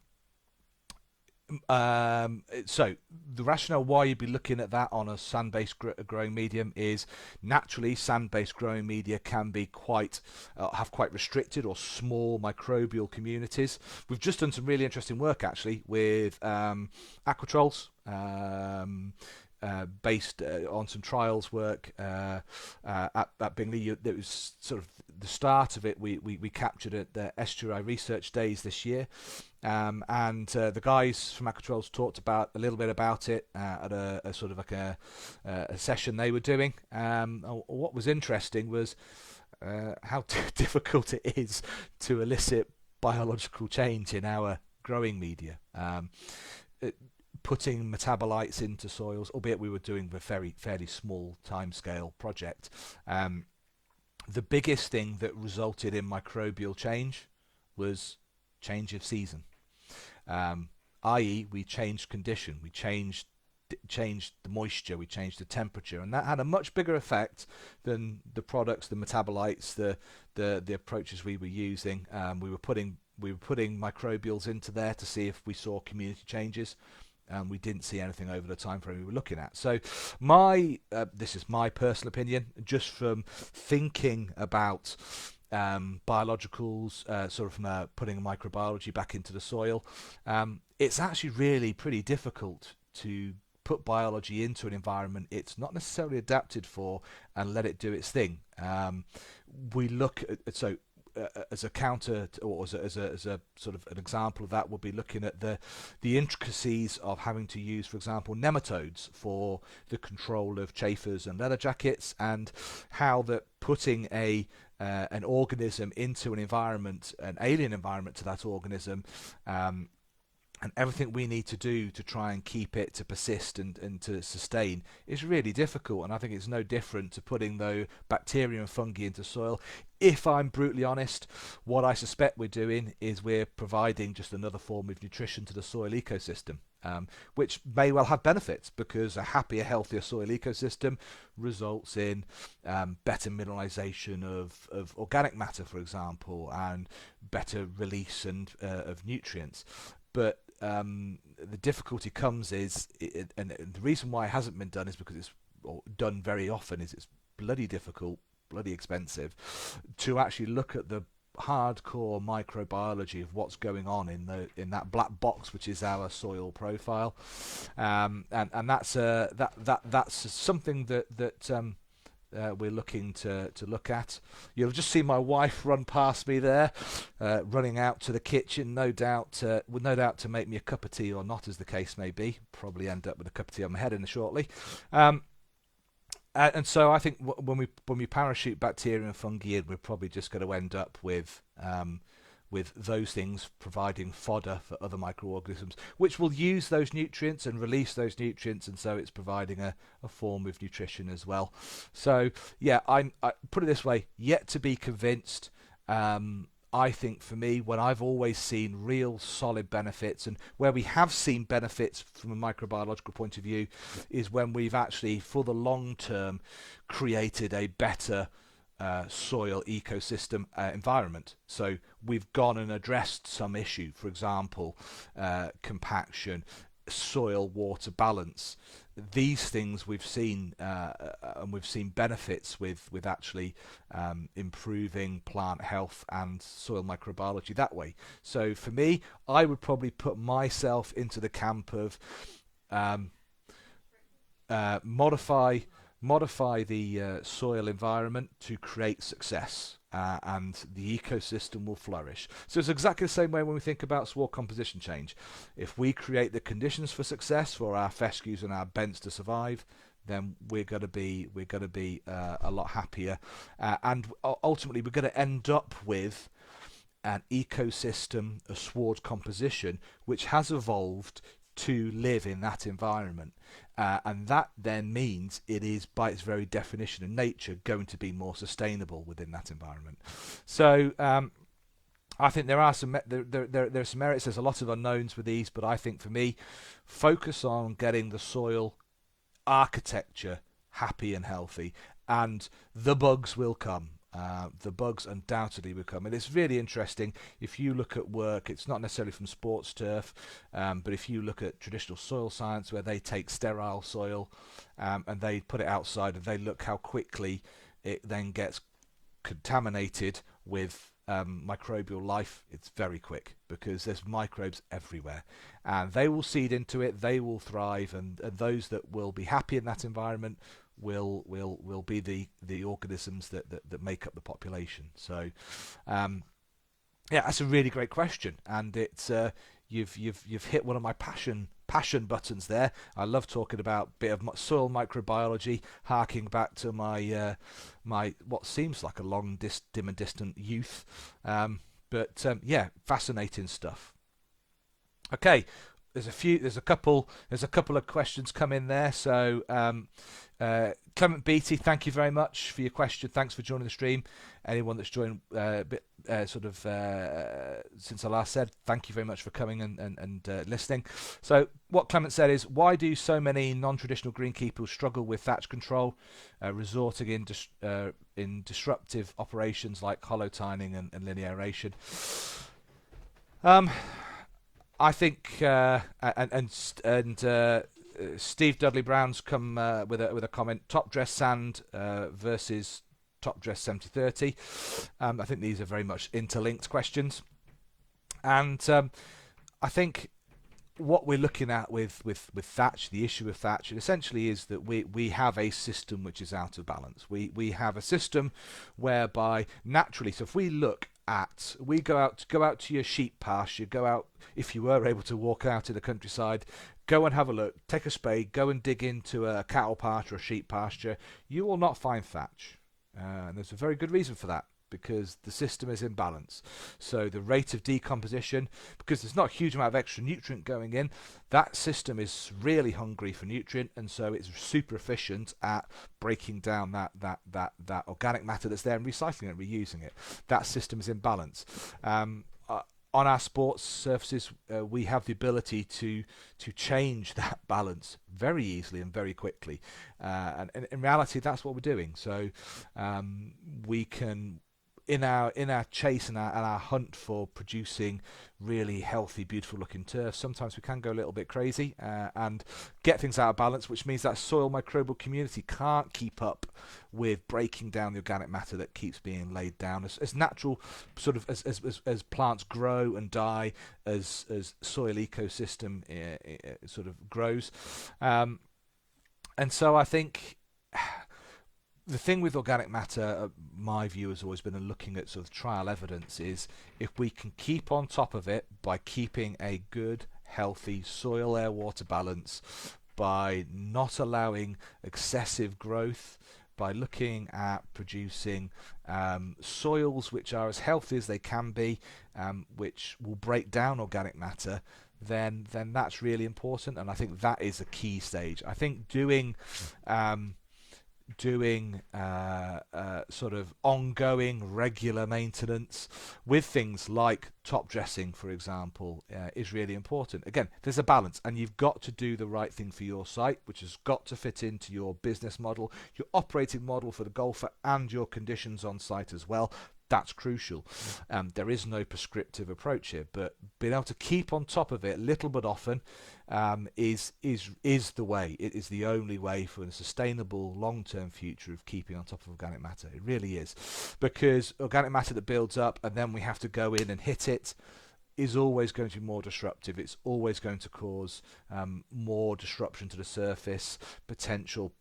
[SPEAKER 1] the rationale why you'd be looking at that on a sand-based growing medium is naturally sand-based growing media can be have quite restricted or small microbial communities. We've just done some really interesting work actually with aquatrols. Based on some trials work at Bingley. It was sort of the start of it. We captured at the STRI research days this year, and the guys from aquatrols talked a little bit about it at a sort of like a session they were doing. What was interesting was how difficult it is to elicit biological change in our growing media. Putting metabolites into soils, albeit we were doing a fairly small timescale project. The biggest thing that resulted in microbial change was change of season, i.e. we changed condition, we changed the moisture, we changed the temperature, and that had a much bigger effect than the products, the metabolites, the approaches we were using. We were putting microbials into there to see if we saw community changes. We didn't see anything over the time frame we were looking at. So this is my personal opinion, just from thinking about biologicals, sort of from putting microbiology back into the soil. It's actually really pretty difficult to put biology into an environment it's not necessarily adapted for and let it do its thing. We look at as a counter or as a sort of an example of that, would be looking at the intricacies of having to use, for example, nematodes for the control of chafers and leather jackets, and how that putting an organism into an environment, an alien environment to that organism, and everything we need to do to try and keep it to persist and to sustain is really difficult. And I think it's no different to putting the bacteria and fungi into soil. If I'm brutally honest, what I suspect we're doing is we're providing just another form of nutrition to the soil ecosystem, which may well have benefits, because a happier, healthier soil ecosystem results in better mineralization of organic matter, for example, and better release of nutrients. But the difficulty comes and the reason why it hasn't been done is because it's done very often is it's bloody difficult, bloody expensive to actually look at the hardcore microbiology of what's going on in that black box which is our soil profile, and that's something that we're looking to look at. You'll just see my wife run past me there, running out to the kitchen, no doubt to make me a cup of tea, or not, as the case may be. Probably end up with a cup of tea on my head in shortly. And so I think when we parachute bacteria and fungi in, we're probably just going to end up with those things providing fodder for other microorganisms, which will use those nutrients and release those nutrients, and so it's providing a form of nutrition as well. So yeah, I put it this way: yet to be convinced. I think for me, when I've always seen real solid benefits, and where we have seen benefits from a microbiological point of view, is when we've actually, for the long term, created a better soil ecosystem environment. So we've gone and addressed some issue, for example, compaction, soil water balance. These things we've seen, and we've seen benefits with actually improving plant health and soil microbiology that way. So for me, I would probably put myself into the camp of modify the soil environment to create success, and the ecosystem will flourish. So it's exactly the same way when we think about soil composition change. If we create the conditions for success for our fescues and our bents to survive, then we're going to be a lot happier, and ultimately we're going to end up with an ecosystem, a sward composition, which has evolved to live in that environment. And that then means it is, by its very definition and nature, going to be more sustainable within that environment. So I think there are some there are some merits. There's a lot of unknowns with these, but I think for me, focus on getting the soil architecture happy and healthy, and the bugs will come. The bugs undoubtedly will come, and it's really interesting. If you look at work, it's not necessarily from sports turf, but if you look at traditional soil science, where they take sterile soil and they put it outside, and they look how quickly it then gets contaminated with microbial life. It's very quick, because there's microbes everywhere, and they will seed into it, they will thrive, and those that will be happy in that environment will be the organisms that make up the population. So yeah, that's a really great question, and it's you've hit one of my passion buttons there. I love talking about a bit of soil microbiology, harking back to my my what seems like a long dim and distant youth, but yeah, fascinating stuff. Okay, there's a couple of questions come in there. So Clement Beatty, thank you very much for your question. Thanks for joining the stream. Anyone that's joined a bit since I last said, thank you very much for coming and listening. So what Clement said is, why do so many non-traditional greenkeepers struggle with thatch control, resorting in disruptive operations like hollow tining and linear aeration? I think Steve Dudley Brown's come with a comment: top dress sand versus top dress 70/30. I think these are very much interlinked questions, and I think what we're looking at with thatch, the issue of thatch, essentially is that we have a system which is out of balance. We have a system whereby naturally, so if we look at, go out to your sheep pasture, go out, if you were able to walk out in the countryside, go and have a look, take a spade, go and dig into a cattle pasture or a sheep pasture, you will not find thatch. And there's a very good reason for that, because the system is in balance. So the rate of decomposition, because there's not a huge amount of extra nutrient going in, that system is really hungry for nutrient, and so it's super efficient at breaking down that organic matter that's there and recycling it, reusing it. That system is in balance. On our sports surfaces, we have the ability to change that balance very easily and very quickly, and in reality, that's what we're doing. So we can, in our chase and our hunt for producing really healthy, beautiful looking turf, sometimes we can go a little bit crazy and get things out of balance, which means that soil microbial community can't keep up with breaking down the organic matter that keeps being laid down as natural, sort of as plants grow and die, as soil ecosystem sort of grows, and so I think the thing with organic matter, my view has always been, in looking at sort of trial evidence, is if we can keep on top of it by keeping a good, healthy soil air water balance, by not allowing excessive growth, by looking at producing soils which are as healthy as they can be, which will break down organic matter, then that's really important, and I think that is a key stage. I think doing sort of ongoing regular maintenance with things like top dressing, for example, is really important. Again, there's a balance, and you've got to do the right thing for your site, which has got to fit into your business model, your operating model for the golfer, and your conditions on site as well. That's crucial. There is no prescriptive approach here, but being able to keep on top of it little but often is the way. It is the only way for a sustainable long-term future of keeping on top of organic matter. It really is, because organic matter that builds up and then we have to go in and hit it is always going to be more disruptive. It's always going to cause more disruption to the surface, potential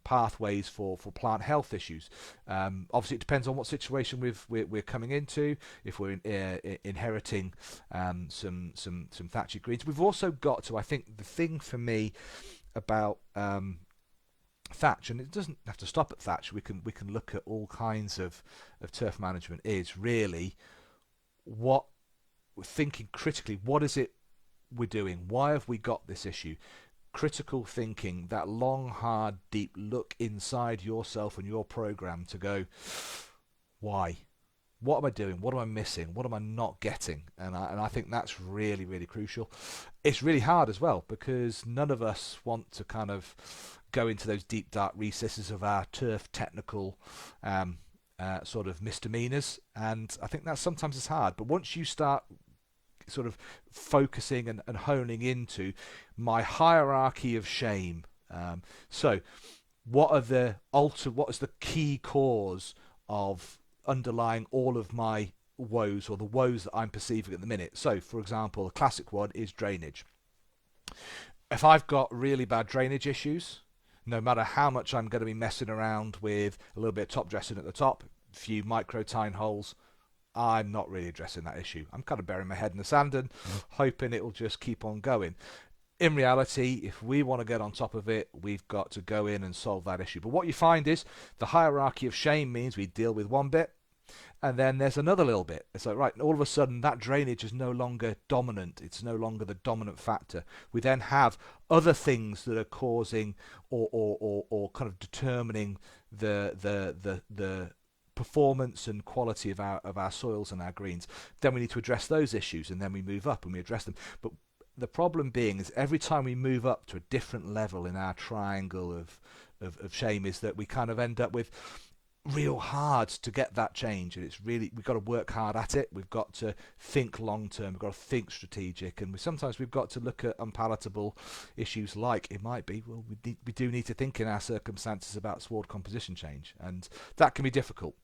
[SPEAKER 1] pathways for plant health issues. Obviously, it depends on what situation we're coming into. If we're inheriting some thatchy greens, we've also got to. I think the thing for me about thatch, and it doesn't have to stop at thatch. We can look at all kinds of turf management. Is really what thinking critically. What is it we're doing? Why have we got this issue? Critical thinking, that long, hard, deep look inside yourself and your program to go, why? What am I doing? What am I missing? What am I not getting? And I think that's really, really crucial. It's really hard as well because none of us want to kind of go into those deep, dark recesses of our turf technical sort of misdemeanors. And I think that sometimes is hard. But once you start sort of focusing and honing into my hierarchy of shame, so what is the key cause of underlying all of my woes, or the woes that I'm perceiving at the minute? So for example, a classic one is drainage. If I've got really bad drainage issues, no matter how much I'm going to be messing around with a little bit of top dressing at the top, a few micro tine holes, I'm not really addressing that issue. I'm kind of burying my head in the sand and hoping it'll just keep on going. In reality, if we want to get on top of it, we've got to go in and solve that issue. But what you find is the hierarchy of shame means we deal with one bit, and then there's another little bit. It's like, right, all of a sudden that drainage is no longer dominant. It's no longer the dominant factor. We then have other things that are causing or kind of determining the performance and quality of our soils and our greens. Then we need to address those issues, and then we move up and we address them. But the problem being is every time we move up to a different level in our triangle of shame is that we kind of end up with real hard to get that change, and it's really, we've got to work hard at it. We've got to think long term, we've got to think strategic, and sometimes we've got to look at unpalatable issues like it might be, well, we do need to think in our circumstances about sward composition change, and that can be difficult,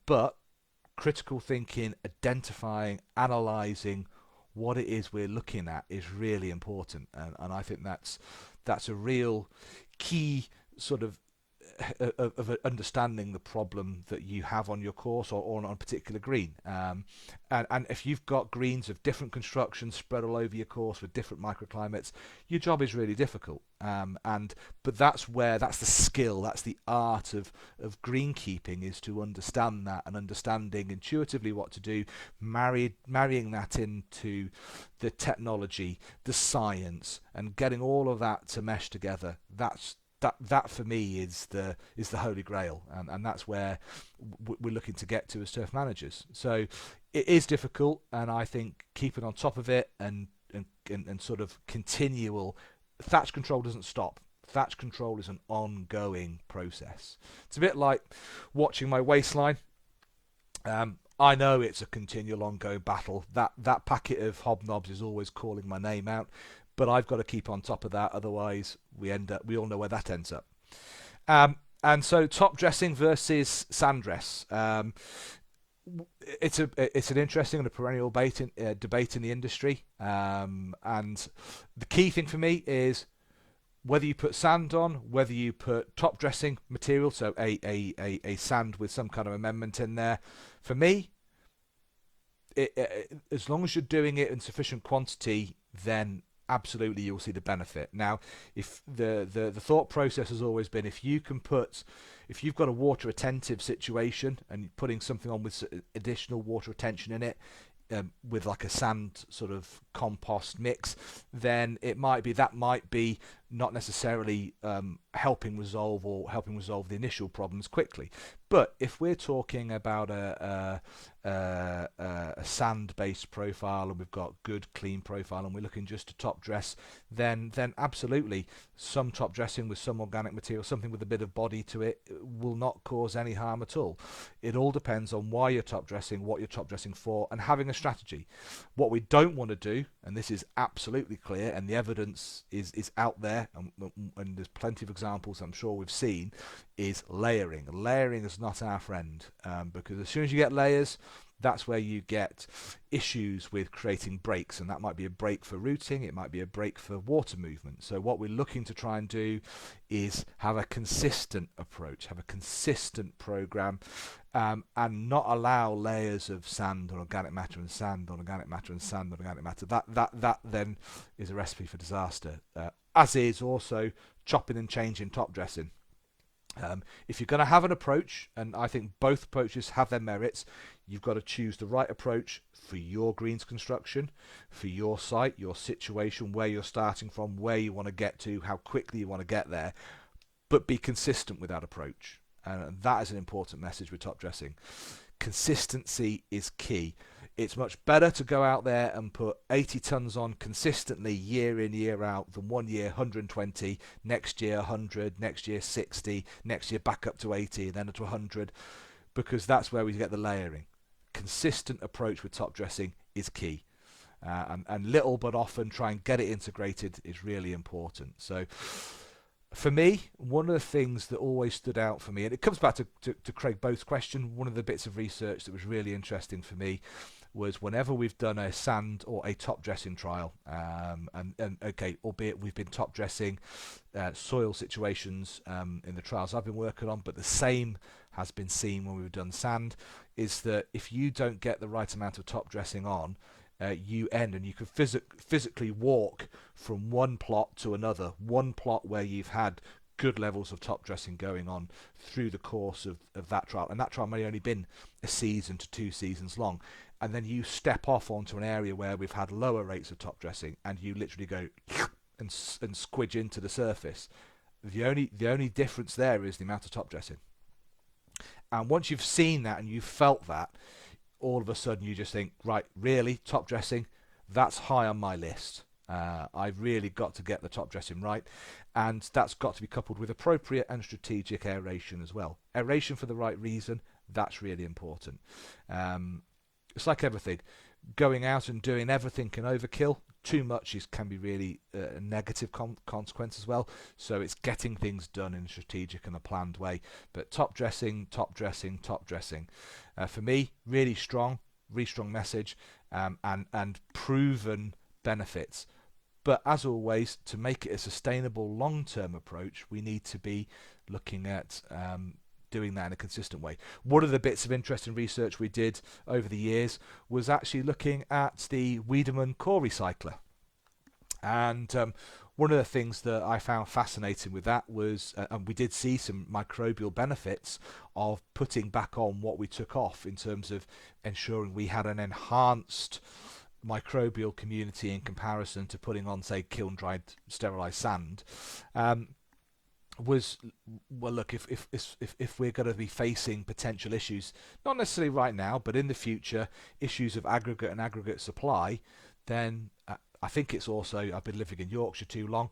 [SPEAKER 1] but critical thinking, identifying, analysing what it is we're looking at is really important, and I think that's a real key sort of understanding the problem that you have on your course or on a particular green, and if you've got greens of different construction spread all over your course with different microclimates, your job is really difficult, but that's the skill, that's the art of greenkeeping, is to understand that and understanding intuitively what to do, marrying that into the technology, the science, and getting all of that to mesh together. That for me is the holy grail, and that's where we're looking to get to as turf managers. So it is difficult, and I think keeping on top of it and sort of continual thatch control doesn't stop. Thatch control is an ongoing process. It's a bit like watching my waistline. I know it's a continual ongoing battle. That packet of hobnobs is always calling my name out, but I've got to keep on top of that, otherwise we all know where that ends up. And so top dressing versus sand dress. It's an interesting and a perennial debate in the industry. And the key thing for me is whether you put sand on, whether you put top dressing material, so a sand with some kind of amendment in there. For me, as long as you're doing it in sufficient quantity, then absolutely you'll see the benefit. Now, if the thought process has always been, if you've got a water retentive situation and putting something on with additional water retention in it, with like a sand sort of compost mix, then that might be not necessarily helping resolve the initial problems quickly. But if we're talking about a sand-based profile, and we've got good clean profile, and we're looking just to top dress, then absolutely some top dressing with some organic material, something with a bit of body to it, will not cause any harm at all. It all depends on why you're top dressing, what you're top dressing for, and having a strategy. What we don't want to do, and this is absolutely clear, and the evidence is out there, and there's plenty of examples I'm sure we've seen, is layering. Layering is not our friend, because as soon as you get layers, that's where you get issues with creating breaks, and that might be a break for rooting, it might be a break for water movement. So what we're looking to try and do is have a consistent approach, have a consistent program, and not allow layers of sand on organic matter and sand on organic matter and sand on organic matter. That then is a recipe for disaster, as is also chopping and changing top dressing. If you're going to have an approach, and I think both approaches have their merits, you've got to choose the right approach for your greens construction, for your site, your situation, where you're starting from, where you want to get to, how quickly you want to get there, but be consistent with that approach. And that is an important message with top dressing. Consistency is key. It's much better to go out there and put 80 tons on consistently year in, year out than 1 year 120, next year 100, next year 60, next year back up to 80 and then to 100, because that's where we get the layering. Consistent approach with top dressing is key. And little but often try and get it integrated is really important. So for me, one of the things that always stood out for me, and it comes back to Craig Both's question, one of the bits of research that was really interesting for me was whenever we've done a sand or a top dressing trial, and okay, albeit we've been top dressing soil situations in the trials I've been working on, but the same has been seen when we've done sand, is that if you don't get the right amount of top dressing on, you end, and you can physically walk from one plot to another, one plot where you've had good levels of top dressing going on through the course of that trial, and that trial may only been a season to 2 seasons long, and then you step off onto an area where we've had lower rates of top dressing, and you literally go and squidge into the surface. The only difference there is the amount of top dressing, and once you've seen that and you've felt that, all of a sudden you just think, right, really, top dressing, that's high on my list. I've really got to get the top dressing right, and that's got to be coupled with appropriate and strategic aeration as well. Aeration for the right reason, that's really important. It's like everything. Going out and doing everything can overkill. Too much can be really a negative consequence as well. So it's getting things done in a strategic and a planned way. But top dressing, top dressing, top dressing. For me, really strong message, and proven benefits. But as always, to make it a sustainable long-term approach, we need to be looking at doing that in a consistent way. One of the bits of interesting research we did over the years was actually looking at the Wiedemann core recycler. And one of the things that I found fascinating with that was, and we did see some microbial benefits of putting back on what we took off in terms of ensuring we had an enhanced microbial community in comparison to putting on, say, kiln-dried sterilised sand. Was, well, look, if we're going to be facing potential issues, not necessarily right now, but in the future, issues of aggregate and aggregate supply, then I think it's also, I've been living in Yorkshire too long,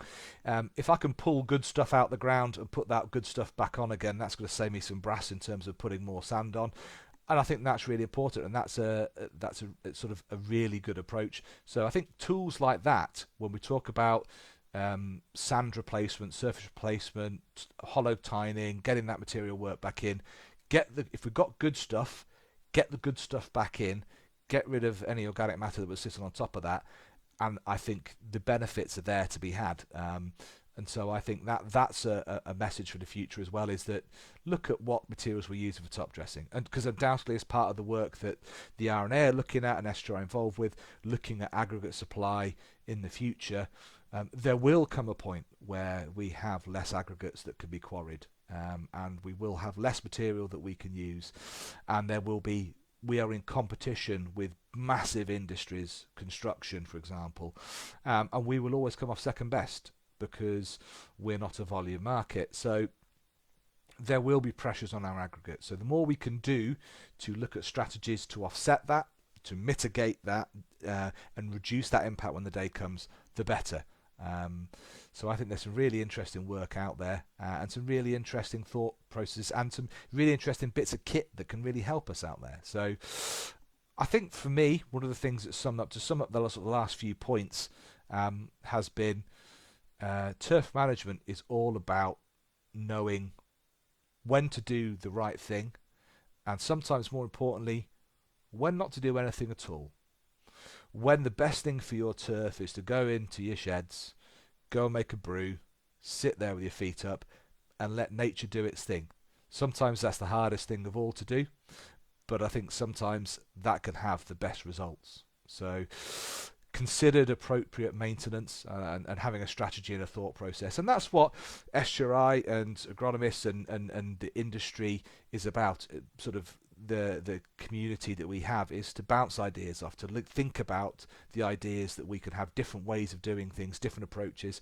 [SPEAKER 1] if I can pull good stuff out the ground and put that good stuff back on again, that's going to save me some brass in terms of putting more sand on. And I think that's really important, and that's a sort of a really good approach. So I think tools like that, when we talk about sand replacement, surface replacement, hollow tining, getting that material work back in, if we've got good stuff, get the good stuff back in, get rid of any organic matter that was sitting on top of that, and I think the benefits are there to be had. And so I think that's a message for the future as well, is that look at what materials we're using for top dressing. And because undoubtedly as part of the work that the RNA are looking at and STRI involved with, looking at aggregate supply in the future, there will come a point where we have less aggregates that can be quarried, and we will have less material that we can use, and we are in competition with massive industries, construction for example, and we will always come off second best because we're not a volume market. So there will be pressures on our aggregate. So the more we can do to look at strategies to offset that, to mitigate that, and reduce that impact when the day comes, the better. So I think there's some really interesting work out there, and some really interesting thought processes, and some really interesting bits of kit that can really help us out there. So I think for me, one of the things that sum up the last few points has been turf management is all about knowing when to do the right thing, and sometimes more importantly, when not to do anything at all. When the best thing for your turf is to go into your sheds, go and make a brew, sit there with your feet up, and let nature do its thing. Sometimes that's the hardest thing of all to do, but I think sometimes that can have the best results. So considered appropriate maintenance, and having a strategy and a thought process. And that's what STRI and agronomists and the industry is about. Sort of the community that we have is to bounce ideas off, to think about the ideas that we could have different ways of doing things, different approaches.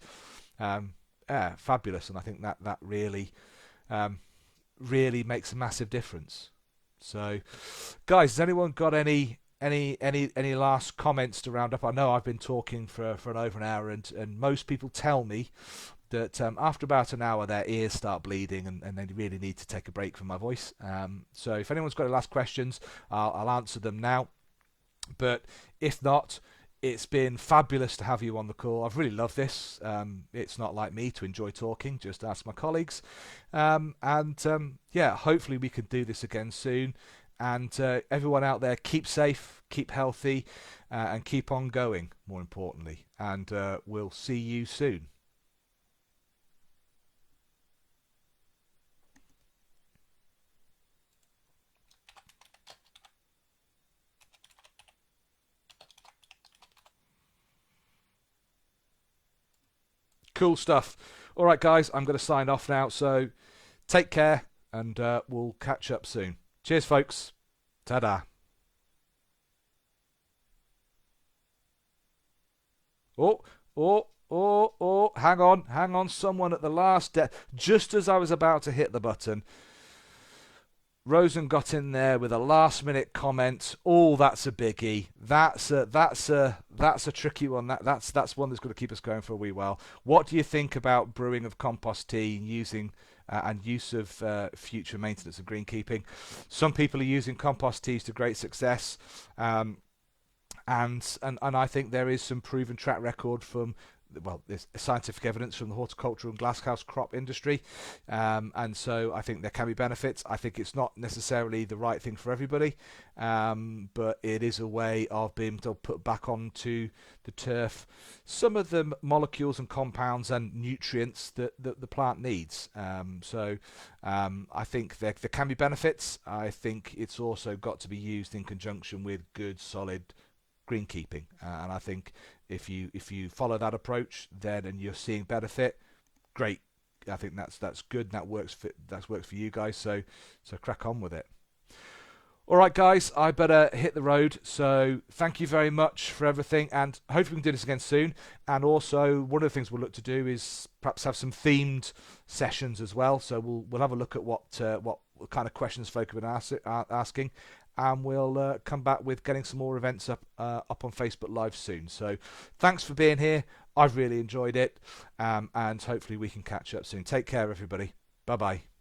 [SPEAKER 1] Fabulous, and I think that really really makes a massive difference. So, guys, has anyone got any last comments to round up? I know I've been talking for over an hour, and most people tell me that after about an hour their ears start bleeding and they really need to take a break from my voice. So if anyone's got any last questions, I'll answer them now. But if not, it's been fabulous to have you on the call. I've really loved this. It's not like me to enjoy talking, just ask my colleagues. Yeah, hopefully we can do this again soon. And everyone out there, keep safe, keep healthy, and keep on going, more importantly. And we'll see you soon. Cool stuff. All right, guys, I'm going to sign off now. So take care, and we'll catch up soon. Cheers, folks. Ta-da. Hang on. Someone at the last just as I was about to hit the button, Rosen got in there with a last-minute comment. Oh, that's a biggie. That's a tricky one. That's one that's going to keep us going for a wee while. What do you think about brewing of compost tea and use of future maintenance of greenkeeping? Some people are using compost teas to great success, and I think there is some proven track record from. Well, there's scientific evidence from the horticultural and glasshouse crop industry, and so I think there can be benefits. I think it's not necessarily the right thing for everybody, but it is a way of being able to put back onto the turf some of the molecules and compounds and nutrients that the plant needs. I think there can be benefits. I think it's also got to be used in conjunction with good, solid greenkeeping, and I think if you follow that approach, then and you're seeing benefit, great. I think that's good. And that works for you guys. So crack on with it. All right, guys, I better hit the road. So thank you very much for everything, and hopefully we can do this again soon. And also, one of the things we'll look to do is perhaps have some themed sessions as well. So we'll have a look at what kind of questions folk have been asking. And we'll come back with getting some more events up on Facebook Live soon. So thanks for being here. I've really enjoyed it. And hopefully we can catch up soon. Take care, everybody. Bye-bye.